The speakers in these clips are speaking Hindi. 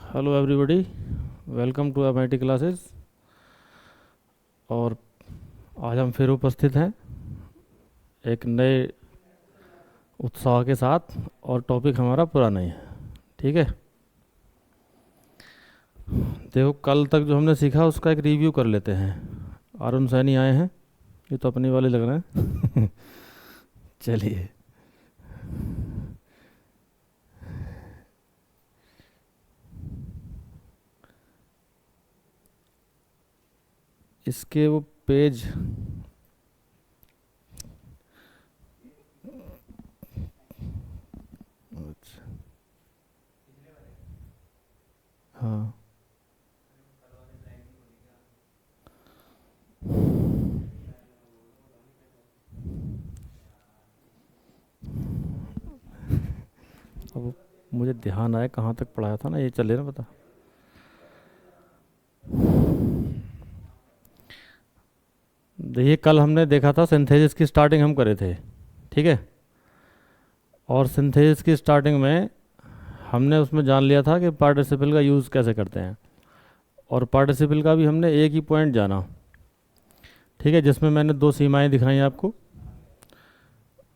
Hello everybody, welcome to MIT classes. और आज हम फिर उपस्थित हैं एक नए उत्साह के साथ, और टॉपिक हमारा पुराना ही है। ठीक है, देखो कल तक जो हमने सीखा उसका एक रिव्यू कर लेते हैं। अरुण सैनी आए हैं, ये तो अपनी वाले लग रहे हैं। चलिए, इसके वो पेज हाँ, अब मुझे ध्यान आया कहाँ तक पढ़ाया था ना, ये चले ना पता। देखिए, कल हमने देखा था सिंथेसिस की स्टार्टिंग हम करे थे। ठीक है, और सिंथेसिस की स्टार्टिंग में हमने उसमें जान लिया था कि पार्टिसिपल का यूज़ कैसे करते हैं, और पार्टिसिपल का भी हमने एक ही पॉइंट जाना। ठीक है, जिसमें मैंने दो सीमाएं दिखाई आपको,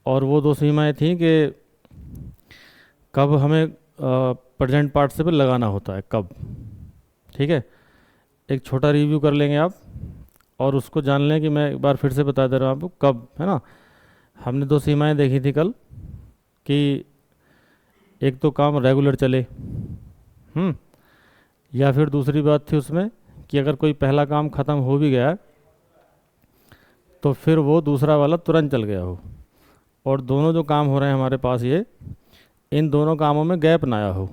और वो दो सीमाएं थी कि कब हमें प्रेजेंट पार्टिसिपल लगाना होता है, कब। ठीक है, एक छोटा रिव्यू कर लेंगे आप, और उसको जान लें कि मैं एक बार फिर से बता दे रहा हूँ आपको कब, है ना। हमने दो सीमाएं देखी थी कल कि एक तो काम रेगुलर चले, या फिर दूसरी बात थी उसमें कि अगर कोई पहला काम ख़त्म हो भी गया तो फिर वो दूसरा वाला तुरंत चल गया हो। और दोनों जो काम हो रहे हैं हमारे पास, ये इन दोनों कामों में गैप ना आया हो।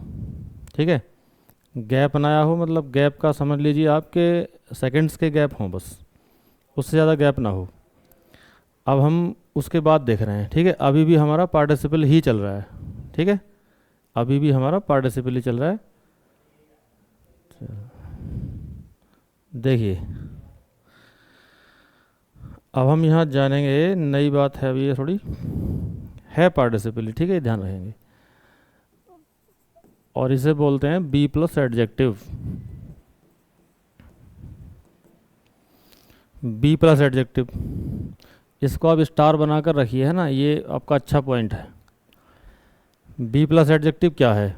ठीक है, गैप ना आया हो मतलब गैप का समझ लीजिए आपके सेकंड्स के गैप हों, बस उससे ज़्यादा गैप ना हो। अब हम उसके बाद देख रहे हैं। ठीक है, अभी भी हमारा पार्टिसिपल ही चल रहा है। ठीक है, अभी भी हमारा पार्टिसिपल ही चल रहा है। देखिए, अब हम यहाँ जानेंगे, नई बात है अभी ये थोड़ी, है पार्टिसिपल। ठीक है, ध्यान रखेंगे। और इसे बोलते हैं be plus adjective. Be plus adjective, इसको आप स्टार बनाकर रखिए, है ना, ये आपका अच्छा पॉइंट है। बी प्लस एडजेक्टिव क्या है?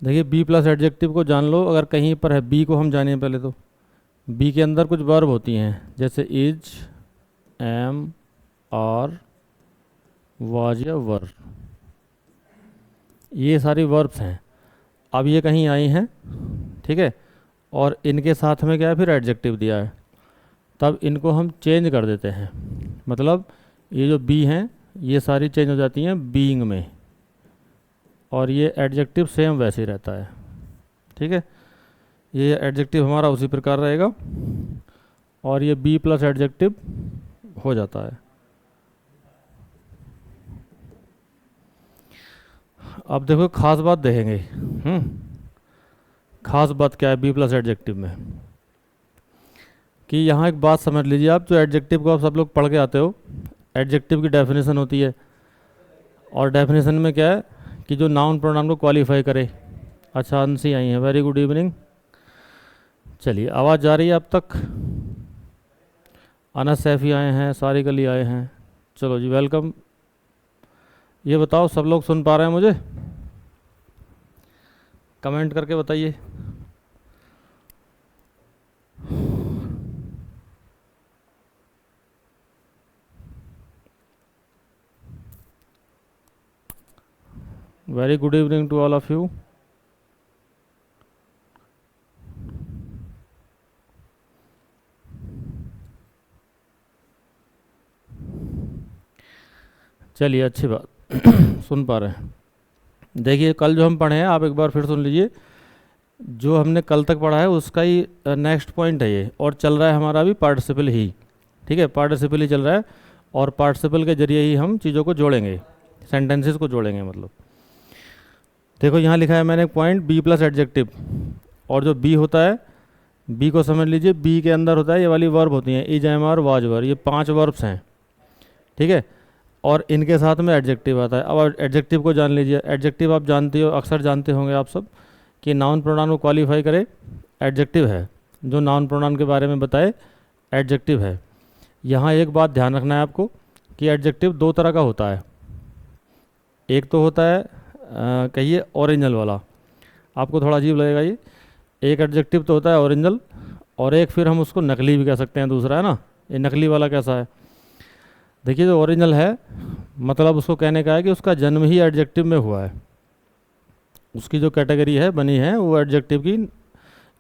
देखिए, बी प्लस एडजेक्टिव को जान लो, अगर कहीं पर है। बी को हम जानिए पहले तो। बी के अंदर कुछ वर्ब होती हैं, जैसे इज, एम, आर, वाज या वर, ये सारी वर्ब्स हैं। अब ये कहीं आई हैं, ठीक है, और इनके साथ में क्या है, फिर एडजेक्टिव दिया है, तब इनको हम चेंज कर देते हैं। मतलब ये जो बी हैं ये सारी चेंज हो जाती हैं बीइंग में, और ये एडजेक्टिव सेम वैसे ही रहता है। ठीक है, ये एडजेक्टिव हमारा उसी प्रकार रहेगा, और ये बी प्लस एडजेक्टिव हो जाता है। अब देखो, खास बात देखेंगे। खास बात क्या है बी प्लस एडजेक्टिव में, कि यहाँ एक बात समझ लीजिए आप, जो एडजेक्टिव को आप सब लोग पढ़ के आते हो, एडजेक्टिव की डेफिनेशन होती है, और डेफिनेशन में क्या है कि जो नाउन प्रोनाउन को क्वालिफाई करे। अच्छा, अंशी आई हैं, वेरी गुड इवनिंग। चलिए, आवाज़ जा रही है अब तक? अनस सैफ़ी आए हैं, सारी गली आए हैं। चलो जी, वेलकम। ये बताओ, सब लोग सुन पा रहे हैं मुझे? कमेंट करके बताइए। Very good evening to all of you. चलिए, अच्छी बात। सुन पा रहे हैं। देखिए, कल जो हम पढ़े हैं आप एक बार फिर सुन लीजिए। जो हमने कल तक पढ़ा है उसका ही नेक्स्ट पॉइंट है ये, और चल रहा है हमारा अभी पार्टिसिपल ही। ठीक है, पार्टिसिपल ही चल रहा है, और पार्टिसिपल के जरिए ही हम चीज़ों को जोड़ेंगे, सेंटेंसेस को जोड़ेंगे। मतलब देखो, यहाँ लिखा है मैंने एक पॉइंट, बी प्लस एडजेक्टिव, और जो बी होता है, बी को समझ लीजिए, बी के अंदर होता है ये वाली वर्ब होती हैं, इज, एम, आर, वाज, वर, ये 5 वर्ब्स हैं। ठीक है, और इनके साथ में एडजेक्टिव आता है। अब एडजेक्टिव को जान लीजिए। एडजेक्टिव आप जानते हो, अक्सर जानते होंगे आप सब, कि नाउन प्रोनाउन को क्वालिफाई करे एडजेक्टिव है। जो नाउन प्रोनाउन के बारे में बताए एडजेक्टिव है। यहाँ एक बात ध्यान रखना है आपको कि एडजेक्टिव दो तरह का होता है। एक तो होता है कहिए ओरिजिनल वाला, आपको थोड़ा अजीब लगेगा ये। एक एडजेक्टिव तो होता है ओरिजिनल, और एक फिर हम उसको नकली भी कह सकते हैं, दूसरा है ना। ये नकली वाला कैसा है? देखिए, जो ओरिजिनल है मतलब उसको कहने का है कि उसका जन्म ही एडजेक्टिव में हुआ है। उसकी जो कैटेगरी है बनी है वो एडजेक्टिव की,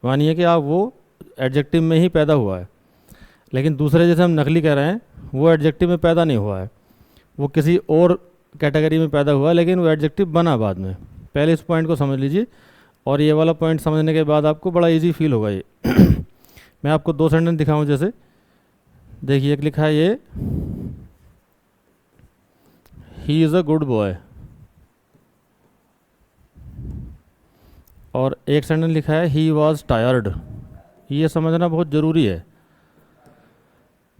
मानिए कि आप वो एडजेक्टिव में ही पैदा हुआ है। लेकिन दूसरे जैसे हम नकली कह रहे हैं, वो एडजेक्टिव में पैदा नहीं हुआ है, वो किसी और कैटेगरी में पैदा हुआ है, लेकिन वो एडजेक्टिव बना बाद में। पहले इस पॉइंट को समझ लीजिए, और ये वाला पॉइंट समझने के बाद आपको बड़ा इजी फील होगा ये। मैं आपको दो सेंटेंस दिखाऊं। जैसे देखिए, एक लिखा है ये, he is a good boy, और एक सेंटेंस लिखा है ही वॉज टायर्ड। ये समझना बहुत ज़रूरी है।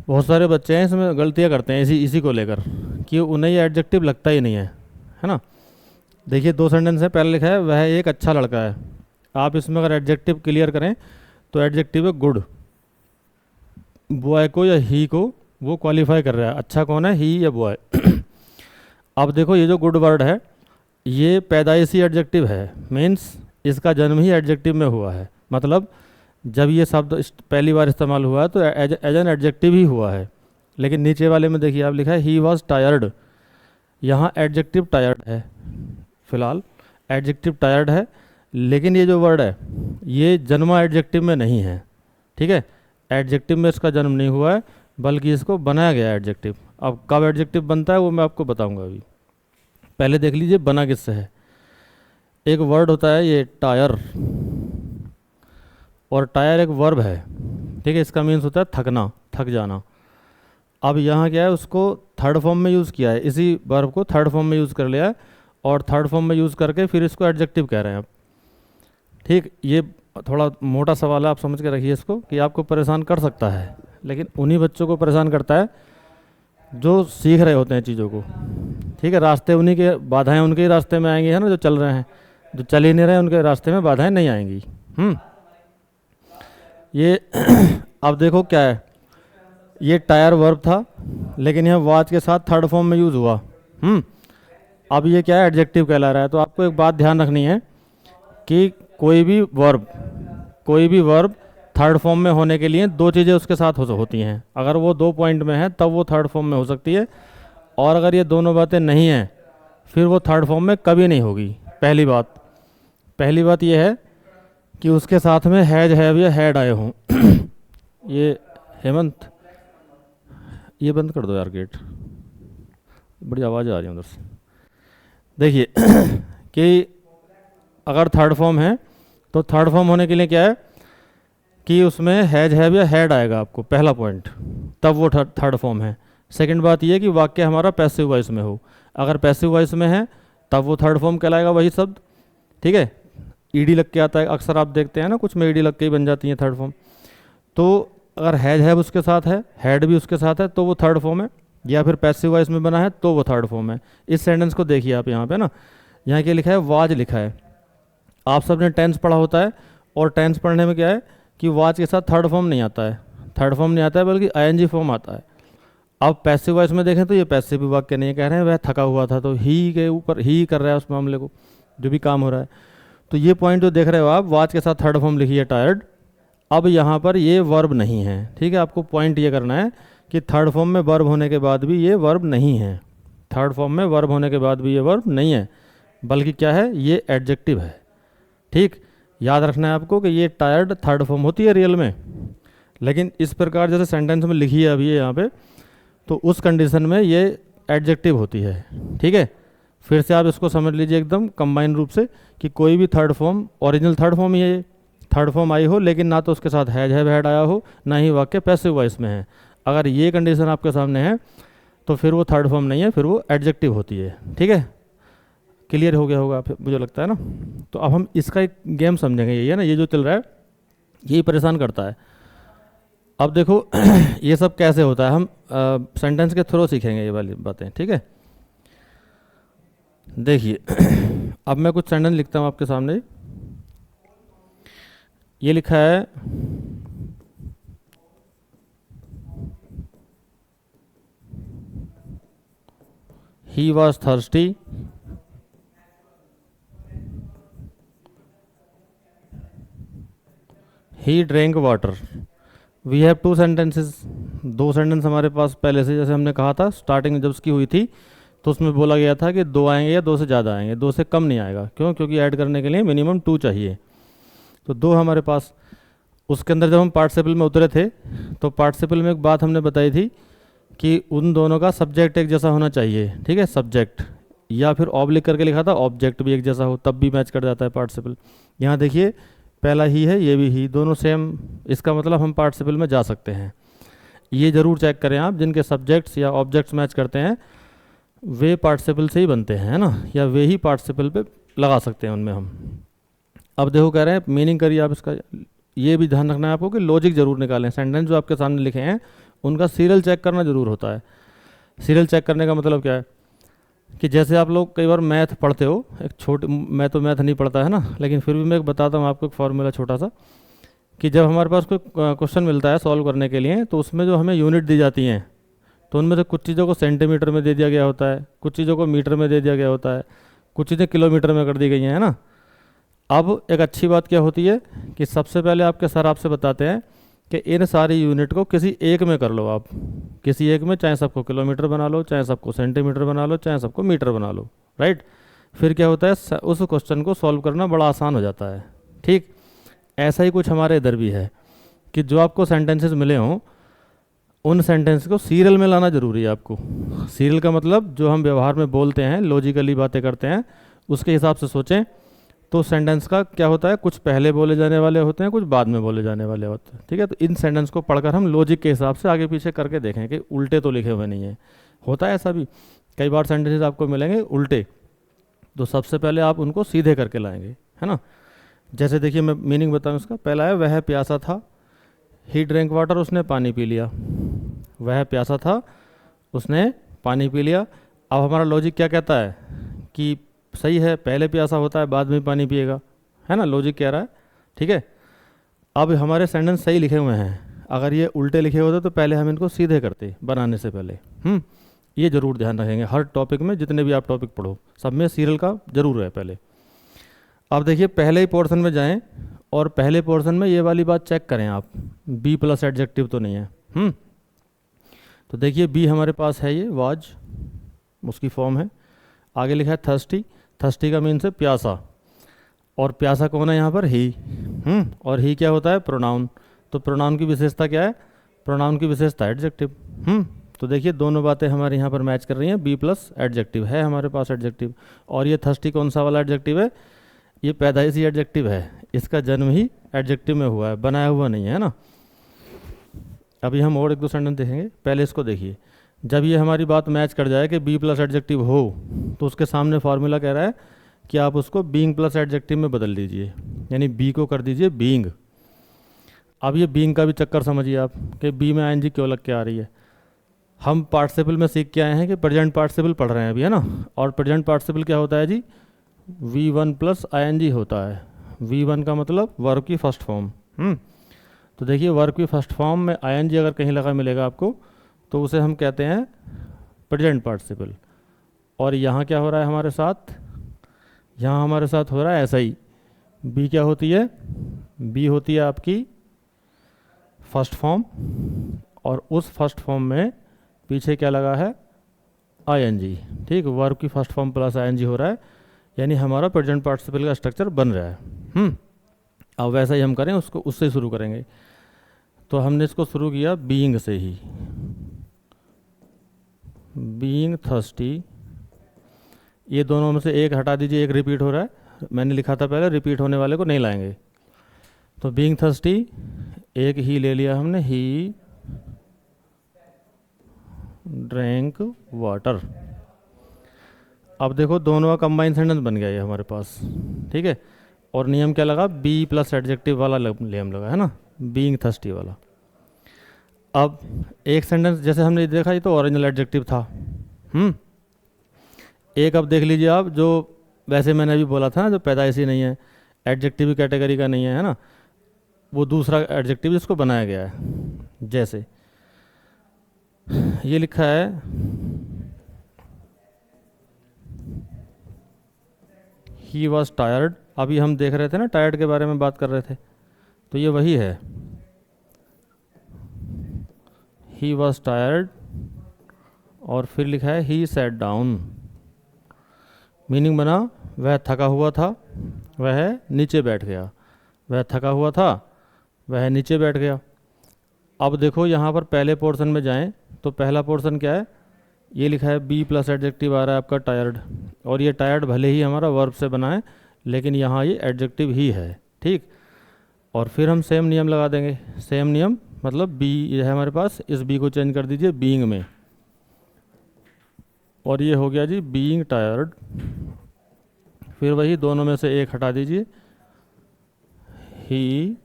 बहुत सारे बच्चे हैं इसमें गलतियाँ करते हैं इसी को लेकर, कि उन्हें ये एडजेक्टिव लगता ही नहीं है ना। देखिए, दो सेंटेंस है। पहले लिखा है वह एक अच्छा लड़का है। आप इसमें अगर एडजेक्टिव क्लियर करें तो एडजेक्टिव है गुड। बॉय को या ही को वो क्वालिफाई कर रहा है। अच्छा कौन है, ही या बॉय? अब देखो, ये जो गुड वर्ड है ये पैदाइशी एडजेक्टिव है, मीन्स इसका जन्म ही एडजेक्टिव में हुआ है। मतलब जब ये शब्द पहली बार इस्तेमाल हुआ है तो एज एन एडजेक्टिव ही हुआ है। लेकिन नीचे वाले में देखिए, आप लिखा है ही वॉज टायर्ड। यहाँ एडजेक्टिव टायर्ड है, फिलहाल एडजेक्टिव टायर्ड है, लेकिन ये जो वर्ड है ये जन्मा एडजेक्टिव में नहीं है। ठीक है, एडजेक्टिव में इसका जन्म नहीं हुआ है, बल्कि इसको बनाया गया है एडजेक्टिव। अब कब एडजेक्टिव बनता है वो मैं आपको बताऊंगा अभी। पहले देख लीजिए बना किससे है। एक वर्ड होता है ये टायर, और टायर एक वर्ब है। ठीक है, इसका मीन्स होता है थकना, थक जाना। अब यहाँ क्या है, उसको थर्ड फॉर्म में यूज़ किया है, इसी वर्ब को थर्ड फॉर्म में यूज़ कर लिया है, और थर्ड फॉर्म में यूज़ करके फिर इसको एडजेक्टिव कह रहे हैं आप। ठीक, ये थोड़ा मोटा सवाल है, आप समझ के रखिए इसको, कि आपको परेशान कर सकता है, लेकिन उन्हीं बच्चों को परेशान करता है जो सीख रहे होते हैं चीज़ों को। ठीक है, रास्ते उन्हीं के, बाधाएं उनके ही रास्ते में आएंगी, है ना। जो चल रहे हैं, जो चल ही नहीं रहे, उनके रास्ते में बाधाएं नहीं आएंगी। ये अब देखो क्या है, ये टायर वर्ब था, लेकिन यह वाज के साथ थर्ड फॉर्म में यूज़ हुआ। अब ये क्या है, एडजेक्टिव कहला रहा है। तो आपको एक बात ध्यान रखनी है कि कोई भी वर्ब थर्ड फॉर्म में होने के लिए दो चीज़ें उसके साथ होती हैं। अगर वो दो पॉइंट में है तब वो थर्ड फॉर्म में हो सकती है, और अगर ये दोनों बातें नहीं हैं फिर वो थर्ड फॉर्म में कभी नहीं होगी। पहली बात ये है कि उसके साथ में हैज, हैव या हैड आए हों। ये हेमंत, ये बंद कर दो यार गेट, बड़ी आवाज़ आ रही है उधर से। देखिए कि अगर थर्ड फॉर्म है तो थर्ड फॉर्म होने के लिए क्या है कि उसमें हैज, हैव या हैड आएगा आपको, पहला पॉइंट, तब वो थर्ड फॉर्म है। सेकंड बात ये कि वाक्य हमारा पैसिव वॉइस में हो। अगर पैसिव वॉइस में है तब वो थर्ड फॉर्म कहलाएगा वही शब्द। ठीक है, ईडी लग के आता है, अक्सर आप देखते हैं ना, कुछ में ईडी लग के ही बन जाती है थर्ड फॉर्म। तो अगर हैज, हैव उसके साथ है, हैड भी उसके साथ है, तो वो थर्ड फॉर्म है, या फिर पैसिव वॉइस में बना है तो वो थर्ड फॉर्म है। इस सेंटेंस को देखिए आप यहाँ पे ना, यहाँ क्या लिखा है, वाज लिखा है। आप सब ने टेंस पढ़ा होता है, और टेंस पढ़ने में क्या है कि वाज के साथ थर्ड फॉर्म नहीं आता है, बल्कि आईएनजी फॉर्म आता है। अब पैसिव वॉइस में देखें तो ये पैसिव वाक्य नहीं कह रहे हैं, वह थका हुआ था, तो ही के ऊपर ही कर रहा है उस मामले को, जो भी काम हो रहा है। तो ये पॉइंट जो देख रहे हो आप, वाज के साथ थर्ड फॉर्म लिखी है टायर्ड। अब यहाँ पर ये वर्ब नहीं है। ठीक है, आपको पॉइंट ये करना है कि थर्ड फॉर्म में वर्ब होने के बाद भी ये वर्ब नहीं है। थर्ड फॉर्म में वर्ब होने के बाद भी ये वर्ब नहीं है, बल्कि क्या है, ये एडजेक्टिव है। ठीक, याद रखना है आपको कि ये टायर्ड थर्ड फॉर्म होती है रियल में, लेकिन इस प्रकार जैसे सेंटेंस में लिखी है अभी ये यहाँ पे, तो उस कंडीशन में ये एडजेक्टिव होती है। ठीक है, फिर से आप इसको समझ लीजिए एकदम कंबाइन रूप से, कि कोई भी third form, original third form ही है ये, थर्ड फॉर्म आई हो, लेकिन ना तो उसके साथ हैज, हैव, हैड आया हो, ना ही वाक्य पैसिव वॉइस में है। अगर ये कंडीशन आपके सामने है तो फिर वो थर्ड फॉर्म नहीं है, फिर वो एडजेक्टिव होती है। ठीक है, क्लियर हो गया होगा मुझे लगता है ना। तो अब हम इसका एक गेम समझेंगे, ये है ना, ये जो चल रहा है यही परेशान करता है। अब देखो ये सब कैसे होता है, हम सेंटेंस के थ्रू सीखेंगे ये वाली बातें, ठीक है। देखिए अब मैं कुछ सेंटेंस लिखता हूँ आपके सामने। ये लिखा है he was thirsty, he drank water। We have two sentences, दो सेंटेंस हमारे पास पहले से, जैसे हमने कहा था स्टार्टिंग में जब उसकी हुई थी तो उसमें बोला गया था कि दो आएंगे या दो से ज़्यादा आएंगे, दो से कम नहीं आएगा। क्यों? क्योंकि ऐड करने के लिए मिनिमम टू चाहिए। तो दो हमारे पास। उसके अंदर जब हम पार्टिसिपल में उतरे थे तो पार्टिसिपल में एक बात हमने बताई थी कि उन दोनों का सब्जेक्ट एक जैसा होना चाहिए, ठीक है, सब्जेक्ट, या फिर ऑब्लिक करके लिखा था ऑब्जेक्ट भी एक जैसा हो, तब भी मैच कर जाता है पार्टिसिपल। यहाँ देखिए पहला ही है, ये भी ही, दोनों सेम, इसका मतलब हम पार्टिसिपल में जा सकते हैं। ये ज़रूर चेक करें आप, जिनके सब्जेक्ट्स या ऑब्जेक्ट्स मैच करते हैं वे पार्टिसिपल से ही बनते हैं, है ना, या वे ही पार्टिसिपल पे लगा सकते हैं उनमें हम। अब देखो कह रहे हैं मीनिंग करिए आप इसका। ये भी ध्यान रखना है आपको कि लॉजिक ज़रूर निकालें। सेंटेंस जो आपके सामने लिखे हैं उनका सीरियल चेक करना ज़रूर होता है। सीरियल चेक करने का मतलब क्या है कि जैसे आप लोग कई बार मैथ पढ़ते हो, एक मैं तो मैथ नहीं पढ़ता है ना, लेकिन फिर भी मैं एक बताता हूँ आपको एक फॉर्मूला छोटा सा, कि जब हमारे पास कोई क्वेश्चन मिलता है सॉल्व करने के लिए तो उसमें जो हमें यूनिट दी जाती हैं तो उनमें से कुछ चीज़ों को सेंटीमीटर में दे दिया गया होता है, कुछ चीज़ों को मीटर में दे दिया गया होता है, कुछ चीज़ें किलोमीटर में कर दी गई हैं, है ना। अब एक अच्छी बात क्या होती है कि सबसे पहले आपके सर आपसे बताते हैं कि इन सारी यूनिट को किसी एक में कर लो आप, किसी एक में, चाहे सबको किलोमीटर बना लो, चाहे सबको सेंटीमीटर बना लो, चाहे सबको मीटर बना लो, राइट। फिर क्या होता है, उस क्वेश्चन को सॉल्व करना बड़ा आसान हो जाता है, ठीक। ऐसा ही कुछ हमारे इधर भी है कि जो आपको सेंटेंसेस मिले हों उन सेंटेंस को सीरियल में लाना जरूरी है आपको। सीरियल का मतलब जो हम व्यवहार में बोलते हैं, लॉजिकली बातें करते हैं, उसके हिसाब से सोचें। तो सेंटेंस का क्या होता है, कुछ पहले बोले जाने वाले होते हैं, कुछ बाद में बोले जाने वाले होते हैं, ठीक है। तो इन सेंटेंस को पढ़कर हम लॉजिक के हिसाब से आगे पीछे करके देखें कि उल्टे तो लिखे हुए नहीं हैं। होता है ऐसा भी, कई बार सेंटेंसेस आपको मिलेंगे उल्टे, तो सबसे पहले आप उनको सीधे करके लाएंगे, है ना। जैसे देखिए मैं मीनिंग बताऊँ इसका। पहला है वह प्यासा था, ही ड्रिंक वाटर, उसने पानी पी लिया। वह प्यासा था, उसने पानी पी लिया। अब हमारा लॉजिक क्या कहता है कि सही है, पहले प्यासा होता है बाद में पानी पिएगा, है ना, लॉजिक कह रहा है, ठीक है। अब हमारे सेंटेंस सही लिखे हुए हैं, अगर ये उल्टे लिखे होते तो पहले हम इनको सीधे करते बनाने से पहले। ये ज़रूर ध्यान रखेंगे हर टॉपिक में, जितने भी आप टॉपिक पढ़ो सब में सीरियल का ज़रूर है पहले। अब देखिए पहले ही पोर्शन में जाएं और पहले पोर्शन में ये वाली बात चेक करें आप, बी प्लस एडजेक्टिव तो नहीं है। तो देखिए बी हमारे पास है, ये वाज उसकी फॉर्म है। आगे लिखा है थर्स्टी, थर्स्टी का मीन्स है प्यासा, और प्यासा कौन है यहाँ पर, ही। और ही क्या होता है, प्रोनाउन। तो प्रोनाउन की विशेषता क्या है, प्रोनाउन की विशेषता एडजेक्टिव। तो देखिए दोनों बातें हमारे यहाँ पर मैच कर रही हैं, बी प्लस एडजेक्टिव है हमारे पास एडजेक्टिव। और ये थर्स्टी कौन सा वाला एडजेक्टिव है, ये पैदाइशी एडजेक्टिव है, इसका जन्म ही एडजेक्टिव में हुआ है, बनाया हुआ नहीं है ना। अभी हम और एक दो सेंटेंस देखेंगे, पहले इसको देखिए। जब ये हमारी बात मैच कर जाए कि बी प्लस एडजेक्टिव हो तो उसके सामने फार्मूला कह रहा है कि आप उसको बीइंग प्लस एडजेक्टिव में बदल दीजिए, यानी बी को कर दीजिए बीइंग। अब ये बीइंग का भी चक्कर समझिए आप कि बी में आईएनजी क्यों लग के आ रही है। हम पार्टिसिपल में सीख के आए हैं कि प्रेजेंट पार्टिसिपल पढ़ रहे हैं अभी, है ना। और प्रेजेंट पार्टिसिपल क्या होता है जी, V1 प्लस ING होता है। V1 का मतलब वर्ब की फर्स्ट फॉर्म। तो देखिए वर्ब की फर्स्ट फॉर्म में ING अगर कहीं लगा मिलेगा आपको तो उसे हम कहते हैं प्रेजेंट पार्टिसिपल। और यहाँ क्या हो रहा है हमारे साथ, यहाँ हमारे साथ हो रहा है ऐसा ही। बी क्या होती है, बी होती है आपकी फर्स्ट फॉर्म, और उस फर्स्ट फॉर्म में पीछे क्या लगा है, ING, ठीक। वर्ब की फर्स्ट फॉर्म प्लस ING हो रहा है, यानी हमारा प्रेजेंट पार्टिसिपल का स्ट्रक्चर बन रहा है। अब वैसा ही हम करें, उसको उससे शुरू करेंगे। तो हमने इसको शुरू किया बीइंग से ही, बीइंग थर्स्टी। ये दोनों में से एक हटा दीजिए, एक रिपीट हो रहा है, मैंने लिखा था पहले रिपीट होने वाले को नहीं लाएंगे। तो बीइंग थर्स्टी एक ही ले लिया हमने, ही ड्रिंक वाटर। अब देखो दोनों का कंबाइन सेंटेंस बन गया ये हमारे पास, ठीक है। और नियम क्या लगा, बी प्लस एडजेक्टिव वाला नियम लगा है ना, बीइंग थर्स्टी वाला। अब एक सेंटेंस जैसे हमने देखा, ये तो ओरिजिनल एडजेक्टिव था। एक अब देख लीजिए आप, जो वैसे मैंने अभी बोला था ना, जो पैदाइशी नहीं है, एडजेक्टिव कैटेगरी का नहीं है ना, वो दूसरा एडजेक्टिव जिसको बनाया गया है। जैसे ये लिखा है ही वॉज टायर्ड। अभी हम देख रहे थे ना, टायर्ड के बारे में बात कर रहे थे, तो ये वही है। ही वॉज टायर्ड, और फिर लिखा है ही सैट डाउन। मीनिंग बना वह थका हुआ था, वह नीचे बैठ गया। वह थका हुआ था, वह नीचे बैठ गया। अब देखो यहाँ पर पहले पोर्शन में जाएं तो पहला पोर्शन क्या है, ये लिखा है बी प्लस एडजेक्टिव आ रहा है आपका टायर्ड, और ये टायर्ड भले ही हमारा वर्ब से बना है, लेकिन यहाँ ये एडजेक्टिव ही है, ठीक। और फिर हम सेम नियम लगा देंगे। सेम नियम मतलब बी है हमारे पास, इस बी को चेंज कर दीजिए बीइंग में, और ये हो गया जी बीइंग टायर्ड। फिर वही दोनों में से एक हटा दीजिए, ही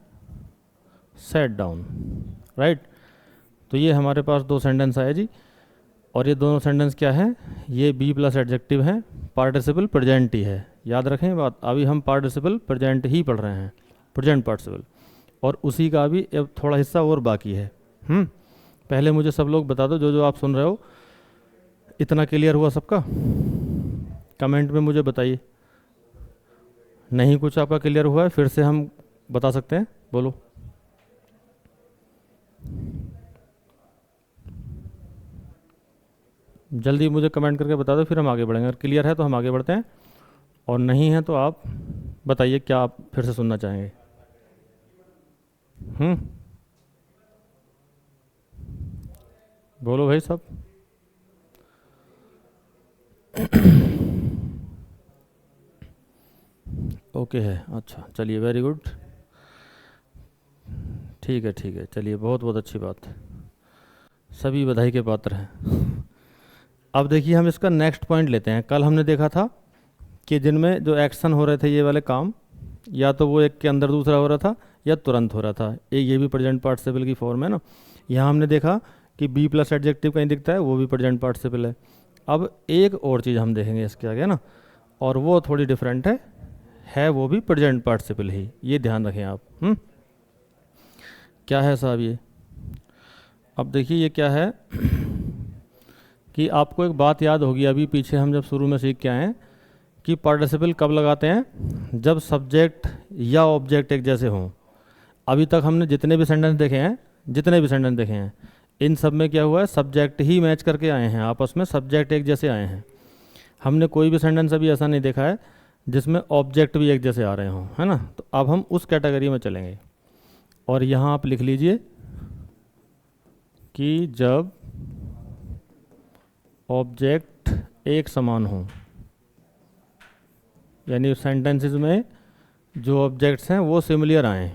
सेट डाउन, राइट। तो ये हमारे पास दो सेंटेंस आए जी, और ये दोनों सेंटेंस क्या है, ये बी प्लस एडजेक्टिव है, पार्टिसिपल प्रेजेंट ही है। याद रखें बात, अभी हम पार्टिसिपल प्रेजेंट ही पढ़ रहे हैं, प्रेजेंट पार्टिसिपल, और उसी का भी अब थोड़ा हिस्सा और बाकी है। पहले मुझे सब लोग बता दो, जो जो आप सुन रहे हो, इतना क्लियर हुआ सबका? कमेंट में मुझे बताइए। नहीं कुछ आपका क्लियर हुआ है, फिर से हम बता सकते हैं, बोलो। जल्दी मुझे कमेंट करके बता दो, फिर हम आगे बढ़ेंगे। अगर क्लियर है तो हम आगे बढ़ते हैं, और नहीं है तो आप बताइए क्या आप फिर से सुनना चाहेंगे। बोलो भाई सब। ओके है, अच्छा चलिए, वेरी गुड, ठीक है ठीक है, चलिए बहुत बहुत अच्छी बात है, सभी बधाई के पात्र हैं। अब देखिए हम इसका नेक्स्ट पॉइंट लेते हैं। कल हमने देखा था कि जिनमें जो एक्शन हो रहे थे, ये वाले काम, या तो वो एक के अंदर दूसरा हो रहा था या तुरंत हो रहा था। एक ये भी प्रेजेंट पार्टिसिपल की फॉर्म है ना। यहाँ हमने देखा कि बी प्लस एडजेक्टिव कहीं दिखता है, वो भी प्रेजेंट पार्टिसिपल है। अब एक और चीज़ हम देखेंगे इसके आगे ना, और वो थोड़ी डिफरेंट है वो भी प्रेजेंट पार्टिसिपल ही, ये ध्यान रखें आप। क्या है साहब ये? अब देखिए ये क्या है कि आपको एक बात याद होगी, अभी पीछे हम जब शुरू में सीख के आए हैं कि पार्टिसिपल कब लगाते हैं, जब सब्जेक्ट या ऑब्जेक्ट एक जैसे हों। अभी तक हमने जितने भी सेंटेंस देखे हैं, इन सब में क्या हुआ है, सब्जेक्ट ही मैच करके आए हैं, आपस में सब्जेक्ट एक जैसे आए हैं। हमने कोई भी सेंटेंस अभी ऐसा नहीं देखा है जिसमें ऑब्जेक्ट भी एक जैसे आ रहे हों, है ना। तो अब हम उस कैटेगरी में चलेंगे, और यहाँ आप लिख लीजिए कि जब ऑब्जेक्ट एक समान हो, यानी सेंटेंसेस में जो ऑब्जेक्ट्स हैं वो सिमिलर आए,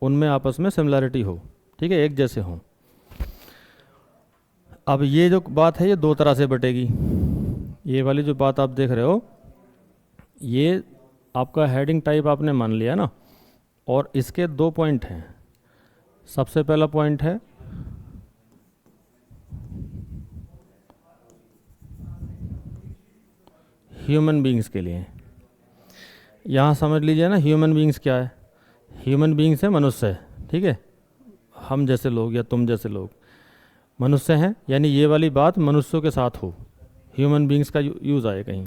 उनमें आपस में सिमिलरिटी हो, ठीक है, एक जैसे हों। अब ये जो बात है ये दो तरह से बटेगी। ये वाली जो बात आप देख रहे हो, ये आपका हेडिंग टाइप आपने मान लिया ना, और इसके दो पॉइंट हैं। सबसे पहला पॉइंट है ह्यूमन बीइंग्स के लिए। यहाँ समझ लीजिए ना, ह्यूमन बीइंग्स क्या है? ह्यूमन बीइंग्स है मनुष्य, ठीक है, हम जैसे लोग या तुम जैसे लोग मनुष्य हैं, यानी ये वाली बात मनुष्यों के साथ हो, ह्यूमन बीइंग्स का यूज़ आए कहीं।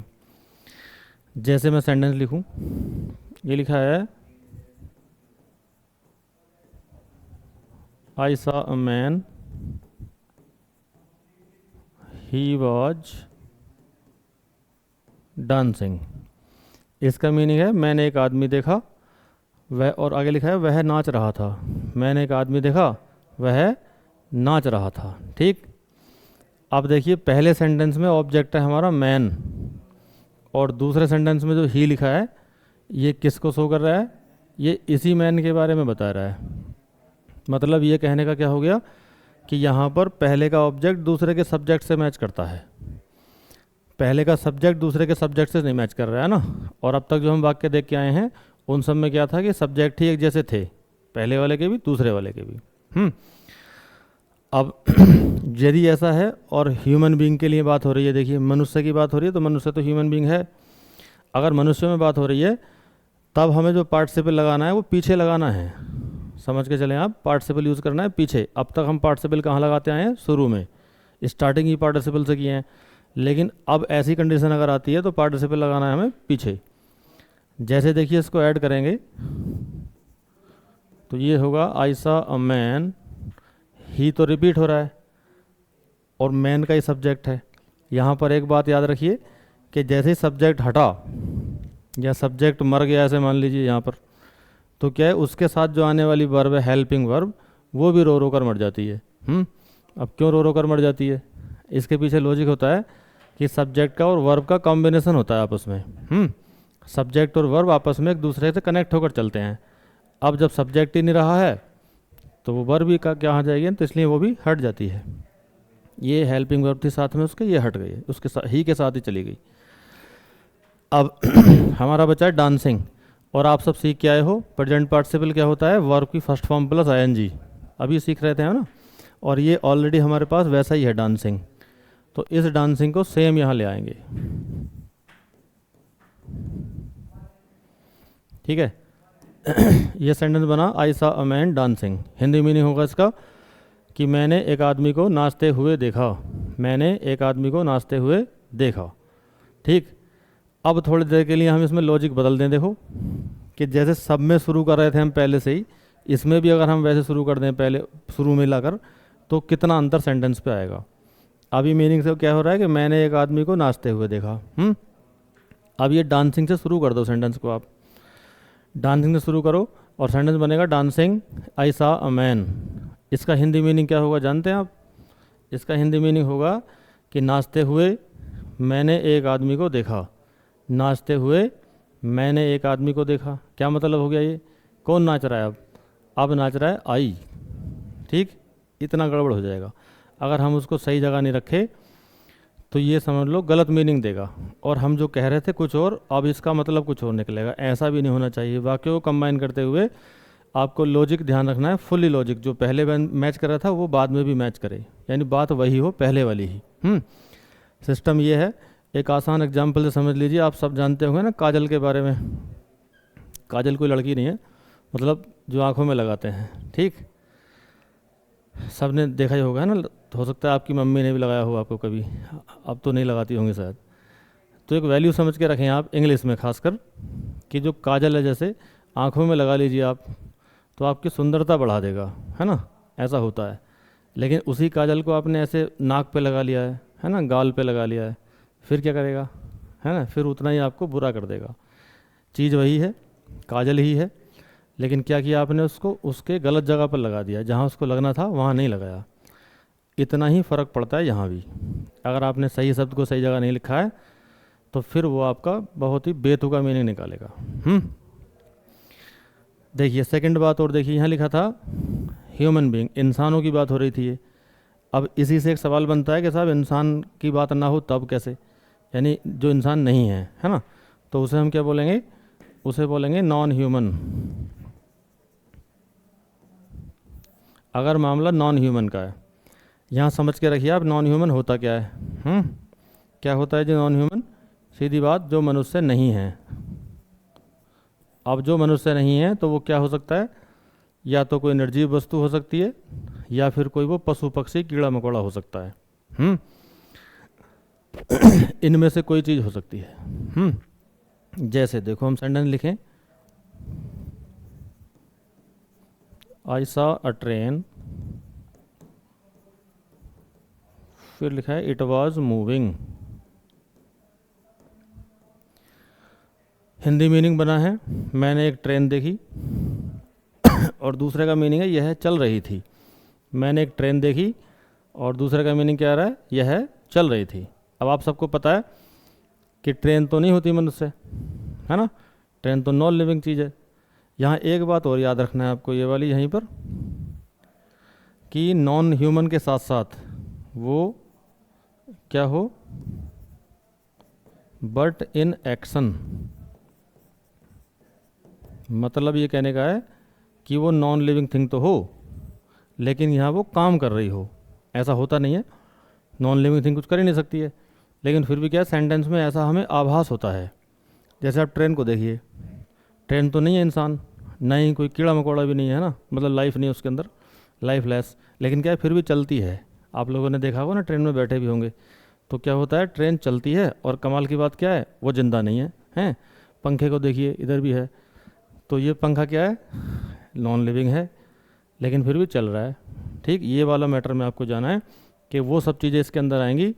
जैसे मैं सेंटेंस लिखूं, ये लिखा है I saw a man, he was dancing. इसका मीनिंग है मैंने एक आदमी देखा, वह, और आगे लिखा है वह नाच रहा था। मैंने एक आदमी देखा, वह नाच रहा था, ठीक। अब देखिए पहले सेंटेंस में ऑब्जेक्ट है हमारा मैन, और दूसरे सेंटेंस में जो ही लिखा है ये किसको शो कर रहा है, ये इसी मैन के बारे में बता रहा है। मतलब ये कहने का क्या हो गया कि यहाँ पर पहले का ऑब्जेक्ट दूसरे के सब्जेक्ट से मैच करता है, पहले का सब्जेक्ट दूसरे के सब्जेक्ट से नहीं मैच कर रहा है ना। और अब तक जो हम वाक्य देख के आए हैं उन सब में क्या था कि सब्जेक्ट ही एक जैसे थे, पहले वाले के भी दूसरे वाले के भी। अब यदि ऐसा है और ह्यूमन बीइंग के लिए बात हो रही है, देखिए मनुष्य की बात हो रही है तो मनुष्य तो ह्यूमन बीइंग है। अगर मनुष्य में बात हो रही है तब हमें जो पार्टिसिपल लगाना है वो पीछे लगाना है। समझ के चलें आप, पार्टिसिपल यूज़ करना है पीछे। अब तक हम पार्टिसिपल कहाँ लगाते आए हैं? शुरू में, स्टार्टिंग ही पार्टिसिपल से किए हैं। लेकिन अब ऐसी कंडीशन अगर आती है तो पार्टिसिपल लगाना है हमें पीछे। जैसे देखिए इसको ऐड करेंगे तो ये होगा आई सा अ मैन, ही तो रिपीट हो रहा है और मैन का ही सब्जेक्ट है। यहाँ पर एक बात याद रखिए कि जैसे ही सब्जेक्ट हटा या सब्जेक्ट मर गया ऐसे मान लीजिए यहाँ पर, तो क्या है उसके साथ जो आने वाली वर्ब है हेल्पिंग वर्ब, वो भी रो रो कर मर जाती है। अब क्यों रो रो कर मर जाती है? इसके पीछे लॉजिक होता है कि सब्जेक्ट का और वर्ब का कॉम्बिनेशन होता है आपस में। सब्जेक्ट और वर्ब आपस में एक दूसरे से कनेक्ट होकर चलते हैं। अब जब सब्जेक्ट ही नहीं रहा है तो वो वर्ब भी का क्या आ जाएगी, तो इसलिए वो भी हट जाती है। ये हेल्पिंग वर्ब थी साथ में उसके, ये हट गई, उसके साथ ही के साथ ही चली गई। अब हमारा बचा है डांसिंग, और आप सब सीख के आए हो प्रेजेंट पार्टिसिपल क्या होता है? वर्ब की फर्स्ट फॉर्म प्लस आईएनजी, अभी सीख रहे थे है ना। और ये ऑलरेडी हमारे पास वैसा ही है डांसिंग, तो इस डांसिंग को सेम यहाँ ले आएंगे। ठीक है। ये सेंटेंस बना आई सा a man dancing. Hindi meaning होगा इसका कि मैंने एक आदमी को नाचते हुए देखा। मैंने एक आदमी को नाचते हुए देखा। ठीक। अब थोड़ी देर के लिए हम इसमें लॉजिक बदल दें। देखो कि जैसे सब में शुरू कर रहे थे हम पहले से ही, इसमें भी अगर हम वैसे शुरू कर दें पहले शुरू में लाकर, तो कितना अंतर सेंटेंस पे आएगा। अभी मीनिंग से क्या हो रहा है कि मैंने एक आदमी को नाचते हुए देखा। अब ये डांसिंग से शुरू कर दो सेंटेंस को, आप डांसिंग से शुरू करो और सेंटेंस बनेगा डांसिंग आई सा अ मैन। इसका हिंदी मीनिंग क्या होगा जानते हैं आप? इसका हिंदी मीनिंग होगा कि नाचते हुए मैंने एक आदमी को देखा। नाचते हुए मैंने एक आदमी को देखा, क्या मतलब हो गया? ये कौन नाच रहा है? अब नाच रहा है आई। ठीक, इतना गड़बड़ हो जाएगा अगर हम उसको सही जगह नहीं रखे, तो ये समझ लो गलत मीनिंग देगा। और हम जो कह रहे थे कुछ और, अब इसका मतलब कुछ और निकलेगा। ऐसा भी नहीं होना चाहिए। वाक्यों को कंबाइन करते हुए आपको लॉजिक ध्यान रखना है, फुली लॉजिक। जो पहले मैच कर रहा था वो बाद में भी मैच करे, यानी बात वही हो पहले वाली ही। सिस्टम ये है। एक आसान एग्जाम्पल से समझ लीजिए। आप सब जानते होंगे ना काजल के बारे में। काजल कोई लड़की नहीं है, मतलब जो आंखों में लगाते हैं। ठीक, सब ने देखा ही होगा ना। हो सकता है आपकी मम्मी ने भी लगाया हो आपको कभी, अब तो नहीं लगाती होंगी शायद। तो एक वैल्यू समझ के रखें आप इंग्लिश में खासकर, कि जो काजल है जैसे आंखों में लगा लीजिए आप, तो आपकी सुंदरता बढ़ा देगा, है ना। ऐसा होता है। लेकिन उसी काजल को आपने ऐसे नाक पे लगा लिया है ना, गाल पे लगा लिया है, फिर क्या करेगा, है ना? फिर उतना ही आपको बुरा कर देगा। चीज़ वही है, काजल ही है, लेकिन क्या किया आपने? उसको उसके गलत जगह पर लगा दिया, जहाँ उसको लगना था वहाँ नहीं लगाया। इतना ही फ़र्क पड़ता है यहाँ भी। अगर आपने सही शब्द को सही जगह नहीं लिखा है तो फिर वो आपका बहुत ही बेतुका मीनिंग निकालेगा। देखिए सेकंड बात और देखिए, यहाँ लिखा था ह्यूमन बीइंग, इंसानों की बात हो रही थी ये। अब इसी से एक सवाल बनता है कि साहब इंसान की बात ना हो तब कैसे, यानी जो इंसान नहीं है ना, तो उसे हम क्या बोलेंगे? उसे बोलेंगे नॉन ह्यूमन। अगर मामला नॉन ह्यूमन का है, यहाँ समझ के रखिए आप नॉन ह्यूमन होता क्या है। क्या होता है जो नॉन ह्यूमन? सीधी बात, जो मनुष्य नहीं है। अब जो मनुष्य नहीं है तो वो क्या हो सकता है? या तो कोई निर्जीव वस्तु हो सकती है, या फिर कोई वो पशु पक्षी कीड़ा मकोड़ा हो सकता है। इनमें से कोई चीज़ हो सकती है। जैसे देखो हम सेंटेंस लिखें, आई सॉ अ ट्रेन, फिर लिखा है it was moving. Hindi meaning बना है मैंने एक ट्रेन देखी, और दूसरे का मीनिंग है यह चल रही थी। मैंने एक ट्रेन देखी और दूसरे का मीनिंग क्या आ रहा है? यह चल रही थी। अब आप सबको पता है कि ट्रेन तो नहीं होती मनुष्य, है ना। ट्रेन तो नॉन लिविंग चीज़ है। यहाँ एक बात और याद रखना है आपको, ये वाली यहीं पर, कि नॉन ह्यूमन के साथ साथ वो क्या हो? But in action. मतलब ये कहने का है कि वो नॉन लिविंग थिंग तो हो, लेकिन यहाँ वो काम कर रही हो। ऐसा होता नहीं है, नॉन लिविंग थिंग कुछ कर ही नहीं सकती है, लेकिन फिर भी क्या है, सेंटेंस में ऐसा हमें आभास होता है। जैसे आप ट्रेन को देखिए, ट्रेन तो नहीं है इंसान, ना ही कोई कीड़ा मकोड़ा भी नहीं है ना, मतलब लाइफ नहीं है उसके अंदर, लाइफ लेस, लेकिन क्या है फिर भी चलती है। आप लोगों ने देखा होगा ना, ट्रेन में बैठे भी होंगे, तो क्या होता है, ट्रेन चलती है और कमाल की बात क्या है, वो जिंदा नहीं है, हैं। पंखे को देखिए, इधर भी है, तो ये पंखा क्या है, नॉन लिविंग है, लेकिन फिर भी चल रहा है। ठीक, ये वाला मैटर में आपको जाना है कि वो सब चीज़ें इसके अंदर आएंगी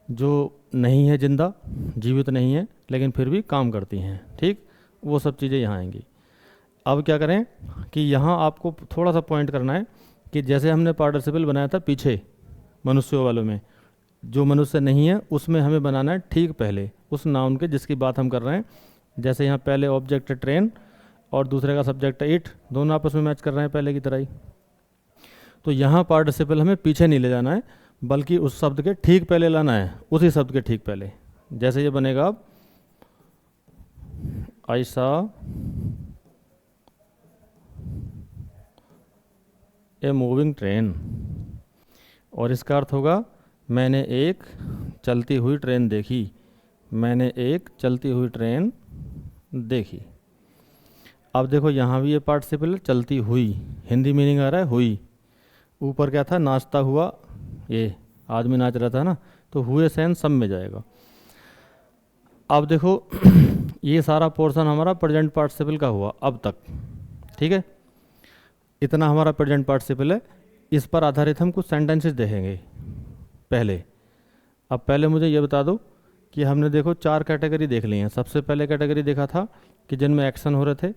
जो नहीं है जिंदा, जीवित नहीं है, लेकिन फिर भी काम करती हैं। ठीक, वो सब चीज़ें यहाँ आएंगी। अब क्या करें कि यहाँ आपको थोड़ा सा पॉइंट करना है कि जैसे हमने पार्टिसिपल बनाया था पीछे मनुष्यों वालों में, जो मनुष्य नहीं है उसमें हमें बनाना है ठीक पहले उस नाउन के जिसकी बात हम कर रहे हैं। जैसे यहाँ पहले ऑब्जेक्ट है ट्रेन और दूसरे का सब्जेक्ट है इट, दोनों आपस में मैच कर रहे हैं पहले की तरह ही। तो यहाँ पार्टिसिपल हमें पीछे नहीं ले जाना है, बल्कि उस शब्द के ठीक पहले लाना है, उसी शब्द के ठीक पहले। जैसे ये बनेगा अब, आई सा ए मूविंग ट्रेन, और इसका अर्थ होगा मैंने एक चलती हुई ट्रेन देखी, मैंने एक चलती हुई ट्रेन देखी। अब देखो यहाँ भी ये पार्टिसिपल चलती हुई, हिंदी मीनिंग आ रहा है हुई, ऊपर क्या था, नाचता हुआ, ये आदमी नाच रहा था ना, तो हुए सेंस सब में जाएगा। अब देखो ये सारा पोर्शन हमारा प्रेजेंट पार्टिसिपल का हुआ अब तक, ठीक है, इतना हमारा प्रेजेंट पार्टिसिपल है। इस पर आधारित हम कुछ सेंटेंसेस देखेंगे पहले। अब पहले मुझे ये बता दो कि हमने देखो 4 कैटेगरी देख ली हैं। सबसे पहले कैटेगरी देखा था कि जिनमें एक्शन हो रहे थे,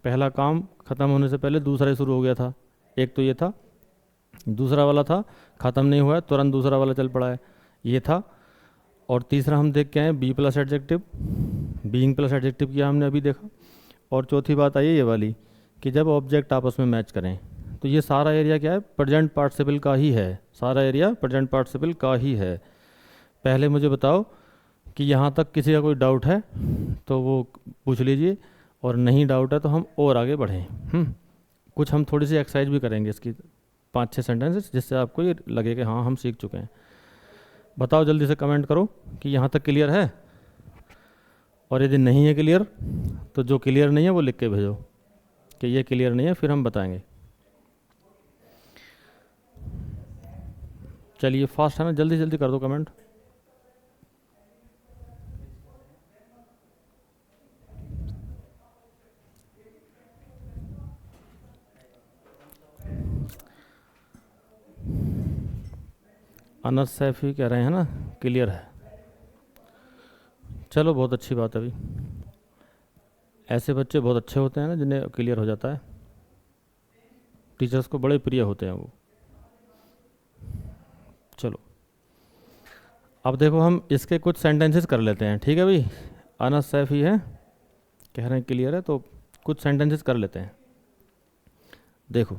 पहला काम ख़त्म होने से पहले दूसरा ही शुरू हो गया था, एक तो ये था। दूसरा वाला था ख़त्म नहीं हुआ है, तुरंत दूसरा वाला चल पड़ा है, ये था। और तीसरा हम देख के आए be plus adjective, being plus adjective किया हमने अभी देखा। और चौथी बात आई ये वाली कि जब ऑब्जेक्ट आपस में मैच करें। तो ये सारा एरिया क्या है, प्रेजेंट पार्टिसिपल का ही है, सारा एरिया प्रेजेंट पार्टिसिपल का ही है। पहले मुझे बताओ कि यहाँ तक किसी का कोई डाउट है तो वो पूछ लीजिए, और नहीं डाउट है तो हम और आगे बढ़ें। कुछ हम थोड़ी सी एक्सरसाइज भी करेंगे इसकी, 5-6 सेंटेंसेस, जिससे आपको ये लगे कि हाँ हम सीख चुके हैं। बताओ जल्दी से कमेंट करो कि यहाँ तक क्लियर है, और यदि नहीं है क्लियर तो जो क्लियर नहीं है वो लिख के भेजो कि ये क्लियर नहीं है, फिर हम बताएंगे। चलिए फास्ट है ना, जल्दी जल्दी कर दो कमेंट। अनस सैफी कह रहे हैं ना क्लियर है, चलो बहुत अच्छी बात है। अभी ऐसे बच्चे बहुत अच्छे होते हैं ना जिन्हें क्लियर हो जाता है, टीचर्स को बड़े प्रिय होते हैं वो। चलो अब देखो हम इसके कुछ सेंटेंसेस कर लेते हैं, ठीक है भाई। अनस सैफी है, कह रहे हैं क्लियर है, तो कुछ सेंटेंसेस कर लेते हैं। देखो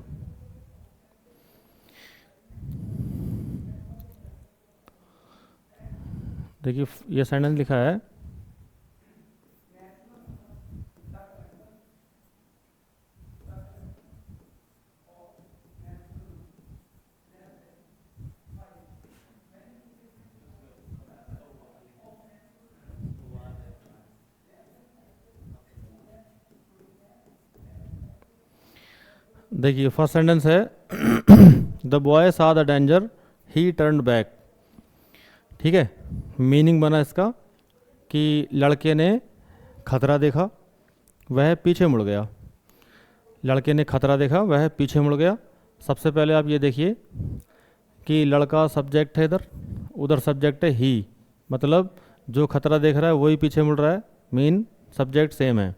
देखिए ये सेंटेंस लिखा है, देखिए फर्स्ट सेंटेंस है द बॉय सा the danger he turn back. ठीक है, मीनिंग बना इसका कि लड़के ने खतरा देखा, वह पीछे मुड़ गया। लड़के ने खतरा देखा, वह पीछे मुड़ गया। सबसे पहले आप ये देखिए कि लड़का सब्जेक्ट है इधर, उधर सब्जेक्ट है ही, मतलब जो खतरा देख रहा है वही पीछे मुड़ रहा है, मीन सब्जेक्ट सेम है।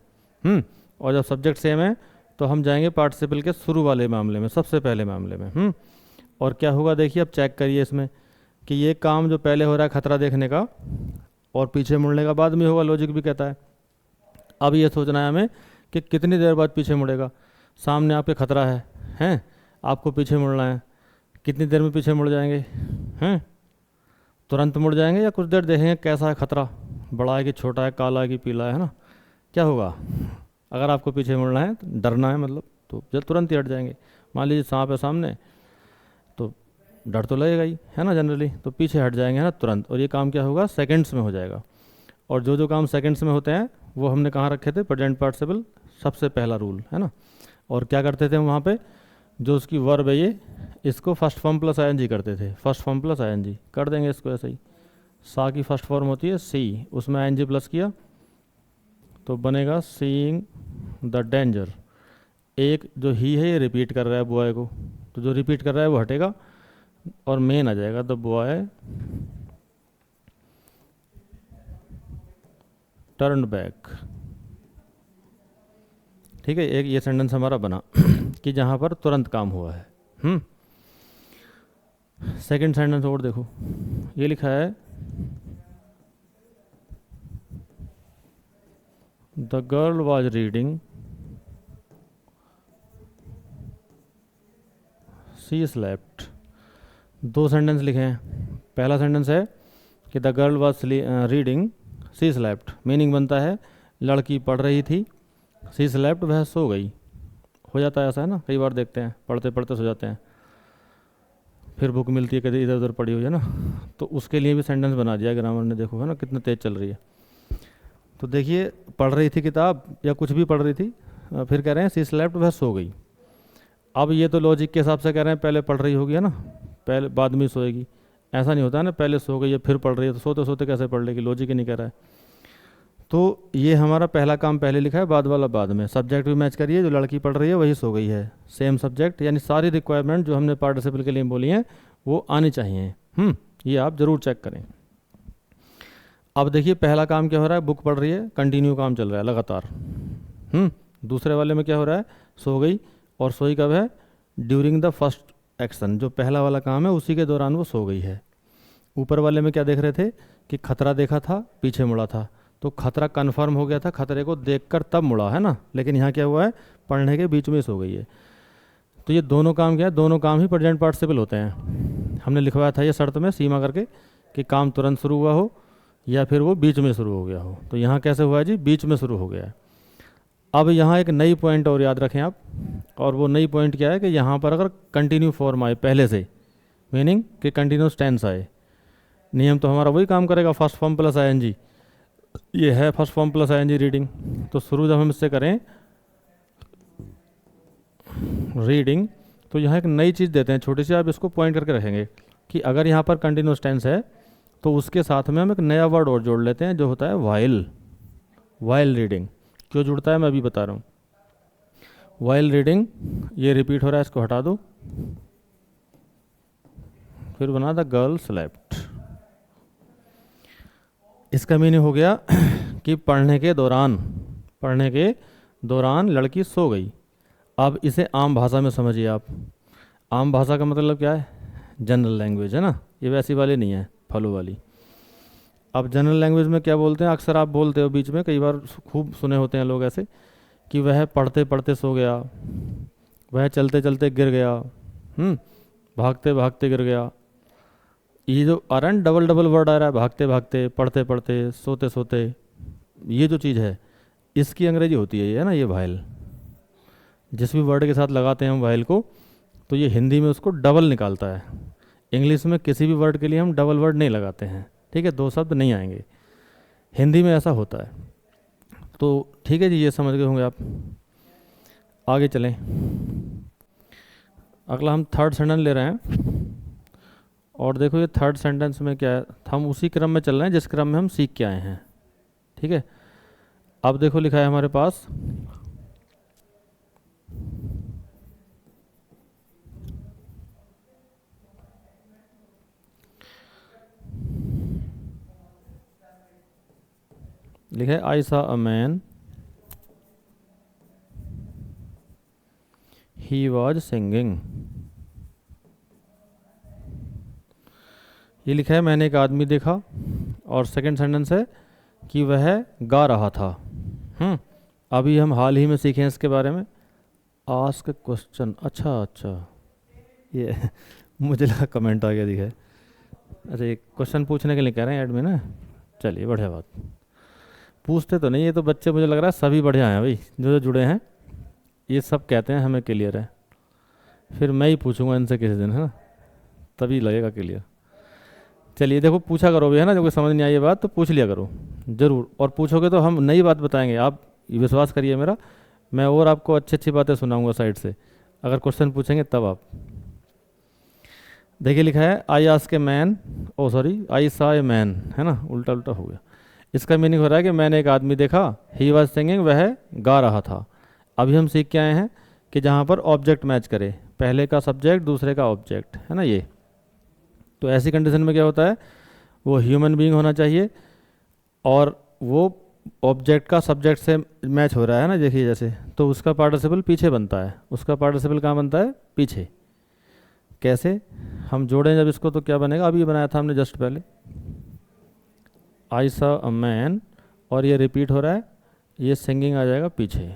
और जब सब्जेक्ट सेम है तो हम जाएंगे पार्टिसिपल के शुरू वाले मामले में, सबसे पहले मामले में। और क्या होगा देखिए, अब चेक करिए इसमें कि ये काम जो पहले हो रहा है खतरा देखने का और पीछे मुड़ने का बाद में होगा, लॉजिक भी कहता है। अब ये सोचना है हमें कि कितनी देर बाद पीछे मुड़ेगा। सामने आपके खतरा है, हैं, आपको पीछे मुड़ना है, कितनी देर में पीछे मुड़ जाएंगे, हैं, तुरंत मुड़ जाएंगे या कुछ देर देखेंगे कैसा है खतरा, बड़ा है कि छोटा है, काला है कि पीला है ना, क्या होगा। अगर आपको पीछे मुड़ना है, डरना है मतलब, तो जब तुरंत ही हट जाएंगे। मान लीजिए सांप है सामने, तो डर तो लगेगा ही, है ना, जनरली तो पीछे हट जाएंगे, है ना, तुरंत। और ये काम क्या होगा, सेकंड्स में हो जाएगा। और जो जो काम सेकंड्स में होते हैं वो हमने कहाँ रखे थे, प्रेजेंट पार्टिसिपल सबसे पहला रूल, है ना। और क्या करते थे हम वहाँ पे, जो उसकी वर्ब है ये, इसको फर्स्ट फॉर्म प्लस आईएनजी करते थे, फर्स्ट फॉर्म प्लस आईएनजी कर देंगे इसको ऐसे ही। सा की फर्स्ट फॉर्म होती है सी, उसमें आईएनजी प्लस किया तो बनेगा सीइंग द डेंजर। एक जो ही है ये रिपीट कर रहा है बॉय को, तो जो रिपीट कर रहा है वो हटेगा और मेन आ जाएगा द बॉय टर्न बैक। ठीक है, एक ये सेंटेंस हमारा बना कि जहाँ पर तुरंत काम हुआ है। सेकंड सेंटेंस और देखो, ये लिखा है the girl was reading she slept. दो सेंटेंस लिखे हैं। पहला सेंटेंस है कि the girl was reading she slept, meaning बनता है लड़की पढ़ रही थी, सी स्लेप्ट वह सो गई। हो जाता है ऐसा, है ना, कई बार देखते हैं पढ़ते पढ़ते सो जाते हैं, फिर बुक मिलती है कभी इधर उधर पड़ी हुई है ना, तो उसके लिए भी सेंटेंस बना दिया ग्रामर ने, देखो है ना कितना तेज चल रही है। तो देखिए पढ़ रही थी किताब या कुछ भी पढ़ रही थी, फिर कह रहे हैं सी स्लेप्ट वह सो गई। अब ये तो लॉजिक के हिसाब से कह रहे हैं पहले पढ़ रही होगी, है ना, पहले बाद में सोएगी। ऐसा नहीं होता है ना, पहले सो गई है फिर पढ़ रही है, तो सोते सोते कैसे पढ़ लेगी, लॉजिक ही नहीं कह रहा है। तो ये हमारा पहला काम पहले लिखा है, बाद वाला बाद में। सब्जेक्ट भी मैच करिए, जो लड़की पढ़ रही है वही सो गई है, सेम सब्जेक्ट, यानी सारी रिक्वायरमेंट जो हमने पार्टिसिपल के लिए बोली हैं वो आनी चाहिए। ये आप ज़रूर चेक करें। अब देखिए पहला काम क्या हो रहा है, बुक पढ़ रही है, कंटिन्यू काम चल रहा है लगातार। दूसरे वाले में क्या हो रहा है, सो गई, और सोई कब है, ड्यूरिंग द फर्स्ट एक्शन, जो पहला वाला काम है उसी के दौरान वो सो गई है। ऊपर वाले में क्या देख रहे थे कि खतरा देखा था, पीछे मुड़ा था, तो खतरा कन्फर्म हो गया था, खतरे को देखकर तब मुड़ा, है ना। लेकिन यहाँ क्या हुआ है, पढ़ने के बीच में सो गई है। तो ये दोनों काम क्या है, दोनों काम ही प्रेजेंट पार्टिसिपल होते हैं। हमने लिखवाया था ये शर्त में सीमा करके कि काम तुरंत शुरू हुआ हो या फिर वो बीच में शुरू हो गया हो। तो यहाँ कैसे हुआ है जी, बीच में शुरू हो गया है। अब यहाँ एक नई पॉइंट और याद रखें आप, और वो नई पॉइंट क्या है कि यहाँ पर अगर कंटिन्यू फॉर्म आए पहले से, मीनिंग कि कंटिन्यूस टेंस आए, नियम तो हमारा वही काम करेगा, फर्स्ट फॉर्म प्लस आईएनजी। ये है first form plus ING reading. तो शुरू जब हम इससे करें रीडिंग, तो यहाँ एक नई चीज़ देते हैं छोटी सी, आप इसको पॉइंट करके रखेंगे कि अगर यहाँ पर कंटिन्यूस टेंस है तो उसके साथ में हम एक नया वर्ड और जोड़ लेते हैं जो होता है वाइल। वाइल रीडिंग क्यों जुड़ता है मैं अभी बता रहा हूँ। वाइल रीडिंग, ये रिपीट हो रहा है, इसको हटा दो, फिर बना द गर्ल स्लेप्ट। इसका मीनिंग हो गया कि पढ़ने के दौरान लड़की सो गई। अब इसे आम भाषा में समझिए आप। आम भाषा का मतलब क्या है, जनरल लैंग्वेज, है ना, ये वैसी वाली नहीं है फॉलो वाली। अब जनरल लैंग्वेज में क्या बोलते हैं, अक्सर आप बोलते हो बीच में, कई बार खूब सुने होते हैं लोग ऐसे, कि वह पढ़ते पढ़ते सो गया, वह चलते चलते गिर गया, भागते भागते गिर गया। ये जो आ रहा है डबल डबल वर्ड आ रहा है, भागते भागते, पढ़ते पढ़ते, सोते सोते, ये जो चीज़ है इसकी अंग्रेजी होती है ये, है ना, ये वाइल। जिस भी वर्ड के साथ लगाते हैं हम वाइल को, तो ये हिंदी में उसको डबल निकालता है। इंग्लिश में किसी भी वर्ड के लिए हम डबल वर्ड नहीं लगाते हैं, ठीक है, दो शब्द नहीं आएंगे, हिंदी में ऐसा होता है। तो ठीक है जी, ये समझ गए होंगे आप। आगे चलें, अगला हम थर्ड सेंटेंस ले रहे हैं। और देखो ये थर्ड सेंटेंस में क्या है, हम उसी क्रम में चल रहे हैं जिस क्रम में हम सीख के आए हैं, ठीक है। अब देखो लिखा है हमारे पास, लिखा है I saw a man he was singing. ये लिखा है मैंने एक आदमी देखा, और सेकंड सेंटेंस है कि वह गा रहा था। अभी हम हाल ही में सीखे हैं इसके बारे में। आस्क क्वेश्चन, अच्छा ये मुझे लगा कमेंट आ गया दिखा है। अच्छा, ये क्वेश्चन पूछने के लिए कह रहे हैं एडमिन है, चलिए बढ़िया बात। पूछते तो नहीं, ये तो बच्चे मुझे लग रहा है सभी बढ़िया हैं भाई, जो जो जुड़े हैं ये सब कहते हैं हमें क्लियर है। फिर मैं ही पूछूंगा इनसे किसी दिन, है ना, तभी लगेगा क्लियर। चलिए देखो, पूछा करो भी, है ना, जब कोई समझ नहीं आई ये बात तो पूछ लिया करो ज़रूर, और पूछोगे तो हम नई बात बताएंगे, आप विश्वास करिए मेरा, मैं और आपको अच्छी अच्छी बातें सुनाऊंगा साइड से, अगर क्वेश्चन पूछेंगे तब आप। देखिए लिखा है I ask a man, oh sorry I saw a man, है ना, उल्टा उल्टा हो गया। इसका मीनिंग हो रहा है कि मैंने एक आदमी देखा, ही वॉज सिंगिंग, वह गा रहा था। अभी हम सीख के आए हैं कि जहाँ पर ऑब्जेक्ट मैच करे, पहले का सब्जेक्ट दूसरे का ऑब्जेक्ट, है ना ये। तो ऐसी कंडीशन में क्या होता है, वो ह्यूमन बीइंग होना चाहिए और वो ऑब्जेक्ट का सब्जेक्ट से मैच हो रहा है ना, देखिए जैसे, तो उसका पार्टिसिपल पीछे बनता है, उसका पार्टिसिपल कहाँ बनता है, पीछे। कैसे हम जोड़ें जब इसको, तो क्या बनेगा, अभी बनाया था हमने जस्ट पहले, आई सा अ मैन, और ये रिपीट हो रहा है, ये सिंगिंग आ जाएगा पीछे,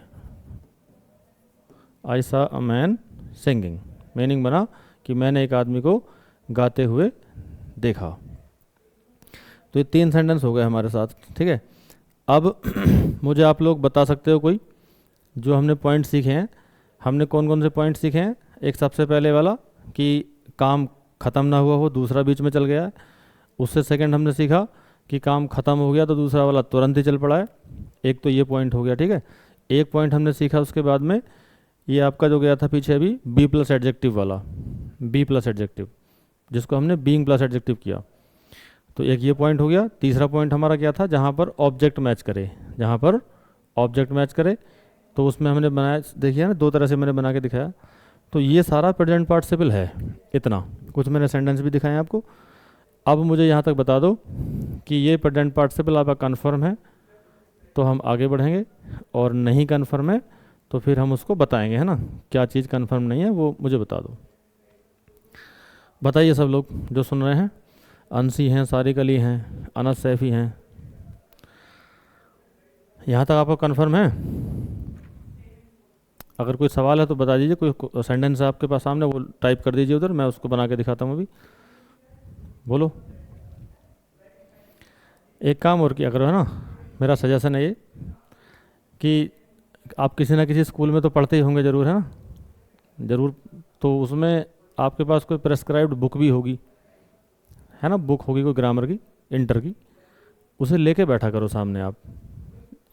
आई सा अ मैन सिंगिंग, मीनिंग बना कि मैंने एक आदमी को गाते हुए देखा। तो ये 3 सेंटेंस हो गए हमारे साथ, ठीक है। अब मुझे आप लोग बता सकते हो कोई जो हमने पॉइंट सीखे हैं, हमने कौन कौन से पॉइंट सीखे हैं। एक सबसे पहले वाला कि काम ख़त्म ना हुआ हो, दूसरा बीच में चल गया है। उससे सेकंड हमने सीखा कि काम ख़त्म हो गया तो दूसरा वाला तुरंत ही चल पड़ा है। एक तो ये पॉइंट हो गया, ठीक है। एक पॉइंट हमने सीखा उसके बाद में, ये आपका जो गया था पीछे अभी, बी प्लस एडजेक्टिव वाला, बी प्लस एडजेक्टिव, जिसको हमने बीइंग प्लस एडजेक्टिव किया। तो एक ये पॉइंट हो गया। तीसरा पॉइंट हमारा क्या था, जहाँ पर ऑब्जेक्ट मैच करे, जहाँ पर ऑब्जेक्ट मैच करे, तो उसमें हमने बनाया, देखिए ना 2 तरह से मैंने बना के दिखाया। तो ये सारा प्रेजेंट पार्टिसिपल है, इतना कुछ मैंने सेंटेंस भी दिखाए आपको। अब मुझे यहाँ तक बता दो कि ये प्रेजेंट पार्टिसिपल आपका कन्फर्म है तो हम आगे बढ़ेंगे, और नहीं कन्फर्म है तो फिर हम उसको बताएंगे, है ना, क्या चीज़ कन्फर्म नहीं है वो मुझे बता दो। बताइए सब लोग जो सुन रहे हैं, अंसी हैं, सारिक अली हैं, अनस सैफ़ी हैं, यहाँ तक आपको कन्फर्म है। अगर कोई सवाल है तो बता दीजिए, कोई सेंटेंस है आपके पास सामने, वो टाइप कर दीजिए उधर, मैं उसको बना के दिखाता हूँ अभी। बोलो। एक काम और किया करो, है ना, मेरा सजेशन है ये कि आप किसी ना किसी स्कूल में तो पढ़ते ही होंगे ज़रूर, है ना, ज़रूर। तो उसमें आपके पास कोई प्रेस्क्राइब्ड बुक भी होगी, है ना, बुक होगी कोई ग्रामर की, इंटर की, उसे लेके बैठा करो सामने आप।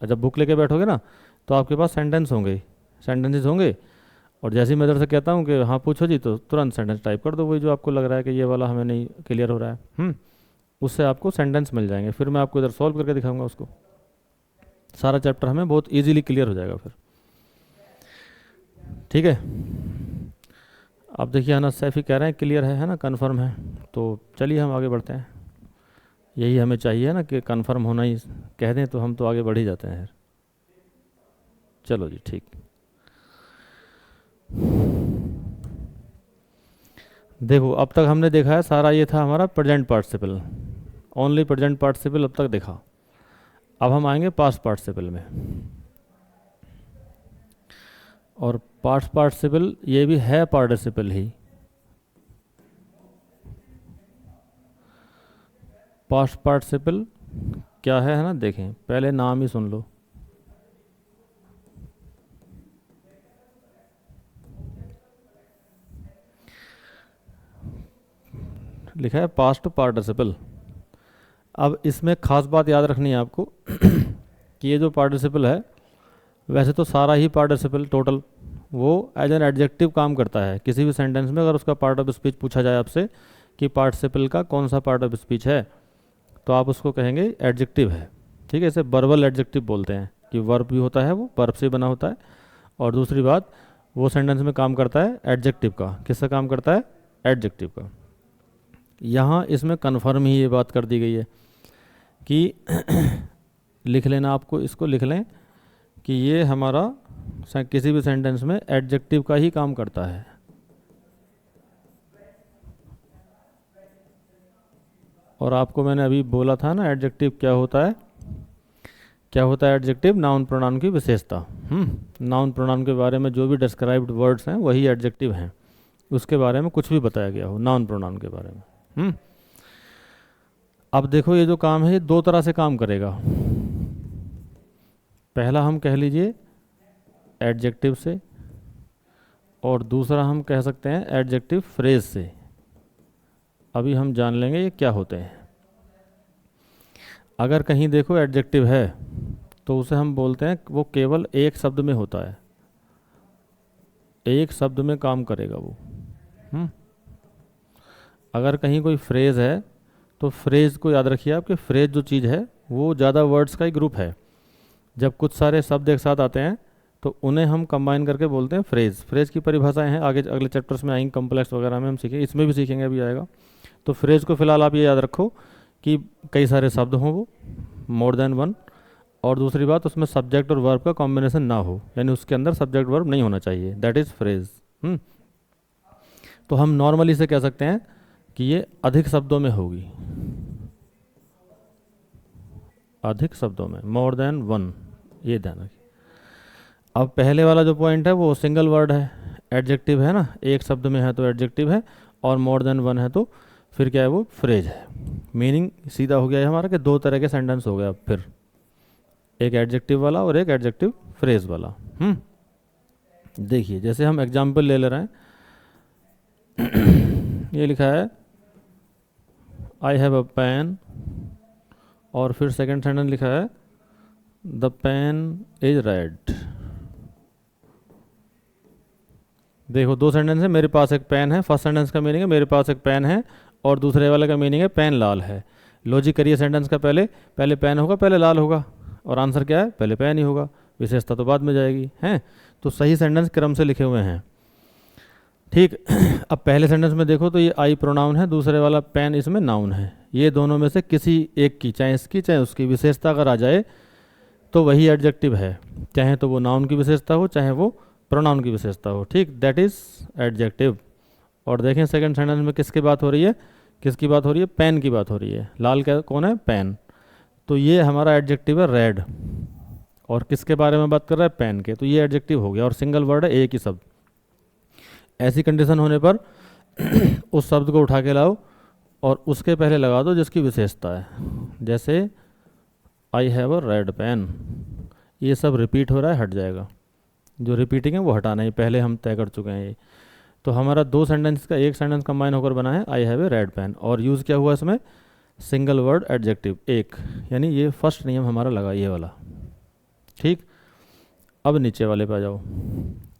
जब बुक लेके बैठोगे ना तो आपके पास सेंटेंस होंगे, सेंटेंसेस होंगे, और जैसे ही मैं इधर से कहता हूँ कि हाँ पूछो जी, तो तुरंत सेंटेंस टाइप कर दो, वही जो आपको लग रहा है कि ये वाला हमें नहीं क्लियर हो रहा है, उससे आपको सेंटेंस मिल जाएंगे। फिर मैं आपको इधर सॉल्व करके दिखाऊंगा उसको, सारा चैप्टर हमें बहुत इजीली क्लियर हो जाएगा फिर, ठीक है। अब देखिए अनस सैफ़ी कह रहे हैं क्लियर है ना, कन्फर्म है, तो चलिए हम आगे बढ़ते हैं। यही हमें चाहिए ना कि कन्फर्म होना ही कह दें तो हम तो आगे बढ़ ही जाते हैं। चलो जी ठीक। देखो अब तक हमने देखा है सारा, ये था हमारा present participle, only present participle अब तक देखा। अब हम आएंगे पास्ट पार्टिसिपल में, और पास्ट पार्टिसिपल ये भी है पार्टिसिपल ही। पास्ट पार्टिसिपल क्या है ना, देखें पहले नाम ही सुन लो। लिखा है पास्ट पार्टिसिपल। अब इसमें खास बात याद रखनी है आपको कि ये जो पार्टिसिपल है, वैसे तो सारा ही पार्टिसिपल टोटल वो एज एन एडजेक्टिव काम करता है किसी भी सेंटेंस में। अगर उसका पार्ट ऑफ स्पीच पूछा जाए आपसे कि पार्टिसिपल का कौन सा पार्ट ऑफ स्पीच है, तो आप उसको कहेंगे एडजेक्टिव है, ठीक है। इसे वर्बल एडजेक्टिव बोलते हैं कि वर्ब भी होता है, वो वर्ब से बना होता है, और दूसरी बात वो सेंटेंस में काम करता है एडजेक्टिव का। किसका काम करता है, एडजेक्टिव का। यहाँ इसमें कन्फर्म ही ये बात कर दी गई है कि लिख लेना, आपको इसको लिख लें कि ये हमारा किसी भी सेंटेंस में एडजेक्टिव का ही काम करता है। और आपको मैंने अभी बोला था ना एडजेक्टिव क्या होता है, क्या होता है एडजेक्टिव, नाउन प्रोनाउन की विशेषता। नाउन प्रोनाउन के बारे में जो भी डिस्क्राइब्ड वर्ड्स हैं वही एडजेक्टिव हैं, उसके बारे में कुछ भी बताया गया हो नाउन प्रोनाउन के बारे में। अब देखो ये जो काम है ये 2 तरह से काम करेगा। पहला हम कह लीजिए एडजेक्टिव से, और दूसरा हम कह सकते हैं एडजेक्टिव फ्रेज से। अभी हम जान लेंगे ये क्या होते हैं। अगर कहीं देखो एडजेक्टिव है तो उसे हम बोलते हैं वो केवल एक शब्द में होता है, एक शब्द में काम करेगा वो। अगर कहीं कोई फ्रेज़ है तो फ्रेज़ को याद रखिए आप कि फ्रेज़ जो चीज़ है वो ज़्यादा वर्ड्स का ही ग्रुप है। जब कुछ सारे शब्द एक साथ आते हैं तो उन्हें हम कंबाइन करके बोलते हैं फ्रेज़। फ्रेज़ की परिभाषाएं हैं आगे अगले चैप्टर्स में आएंगे, कॉम्प्लेक्स वगैरह में हम सीखेंगे, इसमें भी सीखेंगे, अभी आएगा। तो फ्रेज़ को फ़िलहाल आप ये याद रखो कि कई सारे शब्द हों, वो मोर देन वन, और दूसरी बात उसमें सब्जेक्ट और वर्ब का कॉम्बिनेशन ना हो, यानी उसके अंदर सब्जेक्ट वर्ब नहीं होना चाहिए, दैट इज़ फ्रेज़। तो हम नॉर्मली से कह सकते हैं कि ये अधिक शब्दों में होगी, अधिक शब्दों में, मोर देन वन, ये ध्यान रखिए। अब पहले वाला जो पॉइंट है वो सिंगल वर्ड है, एडजेक्टिव है ना, एक शब्द में है तो एडजेक्टिव है, और मोर देन वन है तो फिर क्या है, वो फ्रेज है। मीनिंग सीधा हो गया है हमारा कि दो तरह के सेंटेंस हो गया, फिर एक एडजेक्टिव वाला और एक एडजेक्टिव फ्रेज वाला। देखिए जैसे हम एग्जाम्पल ले रहे हैं, ये लिखा है आई हैव अ पेन, और फिर सेकंड सेंटेंस लिखा है द पेन इज रेड। देखो दो सेंटेंस है, मेरे पास एक पेन है, फर्स्ट सेंटेंस का मीनिंग है मेरे पास एक पेन है, और दूसरे वाले का मीनिंग है पेन लाल है। लॉजिक करिए सेंटेंस का, पहले पेन होगा पहले लाल होगा, और आंसर क्या है, पहले पेन ही होगा, विशेषता तो बाद में जाएगी, हैं। तो सही सेंटेंस क्रम से लिखे हुए हैं, ठीक। अब पहले सेंटेंस में देखो तो ये आई प्रोनाउन है, दूसरे वाला पेन इसमें नाउन है। ये दोनों में से किसी एक की, चाहे इसकी चाहे उसकी विशेषता अगर आ जाए तो वही एडजेक्टिव है, चाहे तो वो नाउन की विशेषता हो चाहे वो प्रोनाउन की विशेषता हो, ठीक, दैट इज एडजेक्टिव। और देखें सेकंड सेंटेंस में किसकी बात हो रही है, किसकी बात हो रही है, पेन की बात हो रही है। लाल क्या कौन है, पेन, तो ये हमारा एडजेक्टिव है रेड, और किसके बारे में बात कर रहा है, पेन के, तो ये एडजेक्टिव हो गया, और सिंगल वर्ड है, एक ही शब्द। ऐसी कंडीशन होने पर उस शब्द को उठा के लाओ और उसके पहले लगा दो जिसकी विशेषता है, जैसे I have a red pen, ये सब रिपीट हो रहा है, हट जाएगा, जो रिपीटिंग है वो हटाना है, पहले हम तय कर चुके हैं ये। तो हमारा दो सेंटेंस का एक सेंटेंस कंबाइन होकर बना है I have a red pen, और यूज़ क्या हुआ इसमें, सिंगल वर्ड एडजेक्टिव एक, यानी ये फर्स्ट नियम हमारा लगा, ये वाला, ठीक। अब नीचे वाले पे आ जाओ।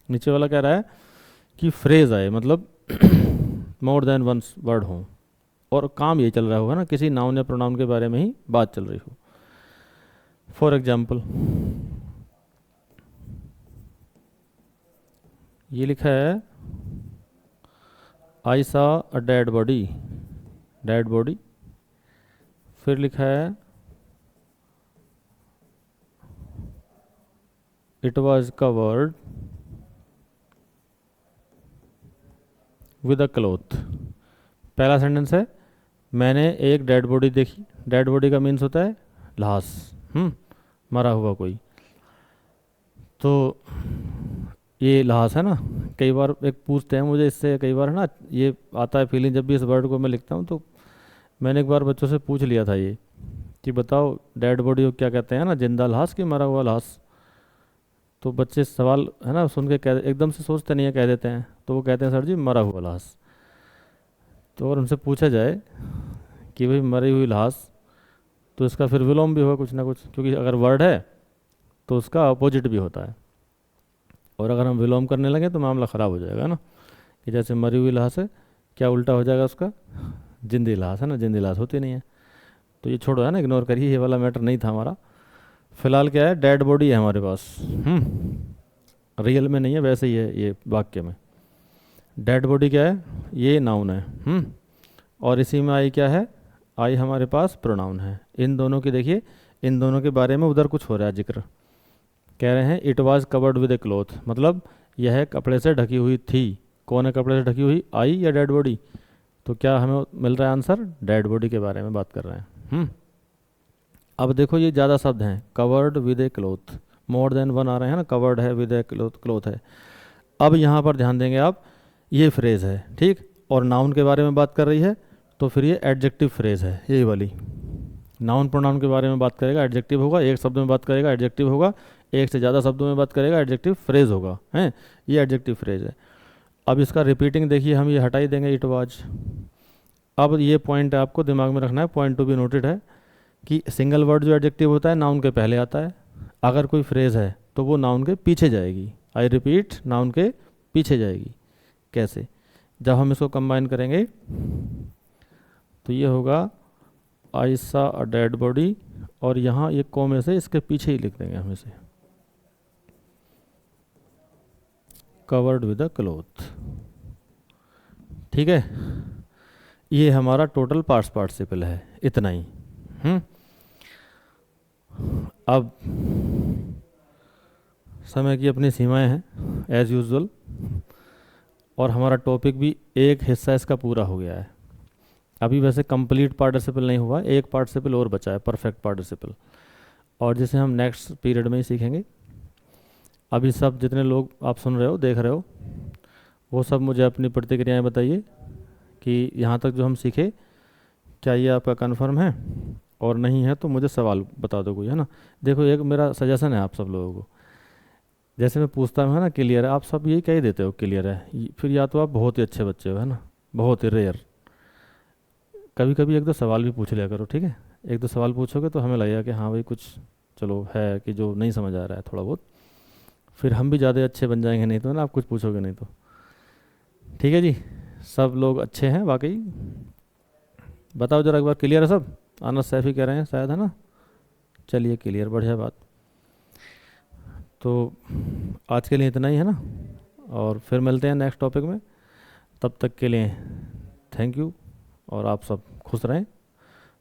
नीचे वाला कह रहा है कि फ्रेज आए, मतलब मोर देन वन वर्ड हो, और काम ये चल रहा होगा ना, किसी नाउन या प्रोनाउन के बारे में ही बात चल रही हो। फॉर एग्जाम्पल ये लिखा है I saw a dead body, dead body, फिर लिखा है it was covered with a cloth. पहला सेंटेंस है मैंने एक डेड बॉडी देखी, डेड बॉडी का मीन्स होता है लाश, मरा हुआ कोई, तो ये लाश है ना। कई बार एक पूछते हैं मुझे इससे, कई बार है ना ये आता है फीलिंग, जब भी इस वर्ड को मैं लिखता हूँ, तो मैंने एक बार बच्चों से पूछ लिया था ये कि बताओ डेड बॉडी को क्या कहते हैं ना, जिंदा लाश कि मरा हुआ लाश। तो बच्चे सवाल है ना सुन के कह, एकदम से सोचते नहीं है, कह देते हैं, तो वो कहते हैं सर जी मरा हुआ लाश। तो अगर उनसे पूछा जाए कि भाई मरी हुई लाश, तो इसका फिर विलोम भी होगा कुछ ना कुछ, क्योंकि अगर वर्ड है तो उसका अपोजिट भी होता है, और अगर हम विलोम करने लगे तो मामला ख़राब हो जाएगा ना, कि जैसे मरी हुई लाश है, क्या उल्टा हो जाएगा उसका, जिंदी लाश है ना, जिंदी लाश होती नहीं है। तो ये छोड़ो है ना, इग्नोर करिए, ये वाला मैटर नहीं था हमारा। फिलहाल क्या है, डेड बॉडी है हमारे पास, रियल में नहीं है, वैसे ही है ये वाक्य में। डेड बॉडी क्या है, ये नाउन है, और इसी में आई क्या है, आई हमारे पास प्रोनाउन है। इन दोनों की देखिए, इन दोनों के बारे में उधर कुछ हो रहा है जिक्र, कह रहे हैं it was covered with a cloth, मतलब यह कपड़े से ढकी हुई थी। कौन है कपड़े से ढकी हुई, आई या डेड बॉडी? तो क्या हमें मिल रहा है आंसर, डेड बॉडी के बारे में बात कर रहे हैं। अब देखो ये ज़्यादा शब्द हैं, covered with a cloth, more than one आ रहे हैं ना, कवर्ड है विद ए क्लॉथ, क्लॉथ है। अब यहाँ पर ध्यान देंगे आप, ये फ्रेज़ है, ठीक, और नाउन के बारे में बात कर रही है, तो फिर ये एडजेक्टिव फ्रेज़ है, यही वाली। नाउन प्रोनाउन के बारे में बात करेगा एडजेक्टिव होगा, एक शब्द में बात करेगा एडजेक्टिव होगा, एक से ज़्यादा शब्दों में बात करेगा एडजेक्टिव फ्रेज़ होगा, हैं, ये एडजेक्टिव फ्रेज़ है। अब इसका रिपीटिंग देखिए, हम ये हटा ही देंगे इट वाज। अब ये पॉइंट आपको दिमाग में रखना है, पॉइंट टू बी नोटेड है कि सिंगल वर्ड जो एडजेक्टिव होता है नाउन के पहले आता है, अगर कोई फ्रेज है तो वो नाउन के पीछे जाएगी। आई रिपीट, नाउन के पीछे जाएगी। कैसे? जब हम इसको कंबाइन करेंगे तो ये होगा आई सा अ डेड बॉडी, और यहाँ ये कोमे से इसके पीछे ही लिख देंगे हम इसे, कवर्ड विद अ क्लॉथ। ठीक है, ये हमारा टोटल पास्ट पार्टिसिपल है, इतना ही। अब समय की अपनी सीमाएं हैं एज़ यूजुअल, और हमारा टॉपिक भी एक हिस्सा इसका पूरा हो गया है। अभी वैसे कंप्लीट पार्टिसिपल नहीं हुआ, एक पार्टिसिपल और बचा है, परफेक्ट पार्टिसिपल, और जिसे हम नेक्स्ट पीरियड में ही सीखेंगे। अभी सब जितने लोग आप सुन रहे हो, देख रहे हो, वो सब मुझे अपनी प्रतिक्रियाएं बताइए कि यहाँ तक जो हम सीखे, क्या ये आपका कन्फर्म है, और नहीं है तो मुझे सवाल बता दो कोई, है ना। देखो, एक मेरा सजेशन है आप सब लोगों को, जैसे मैं पूछता हूँ है ना क्लियर है, आप सब यही कह ही देते हो क्लियर है, फिर या तो आप बहुत ही अच्छे बच्चे हो, है ना, बहुत ही रेयर। कभी कभी एक दो सवाल भी पूछ लिया करो, ठीक है। एक दो सवाल पूछोगे तो हमें लगेगा कि हाँ भाई कुछ चलो है कि जो नहीं समझ आ रहा है थोड़ा बहुत, फिर हम भी ज़्यादा अच्छे बन जाएंगे, नहीं तो ना आप कुछ पूछोगे नहीं तो। ठीक है जी, सब लोग अच्छे हैं वाकई? बताओ जरा एक बार, क्लियर है सब? अनस सैफी कह रहे हैं शायद, है ना। चलिए क्लियर, बढ़िया बात। तो आज के लिए इतना ही, है ना, और फिर मिलते हैं नेक्स्ट टॉपिक में। तब तक के लिए थैंक यू, और आप सब खुश रहें,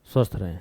स्वस्थ रहें।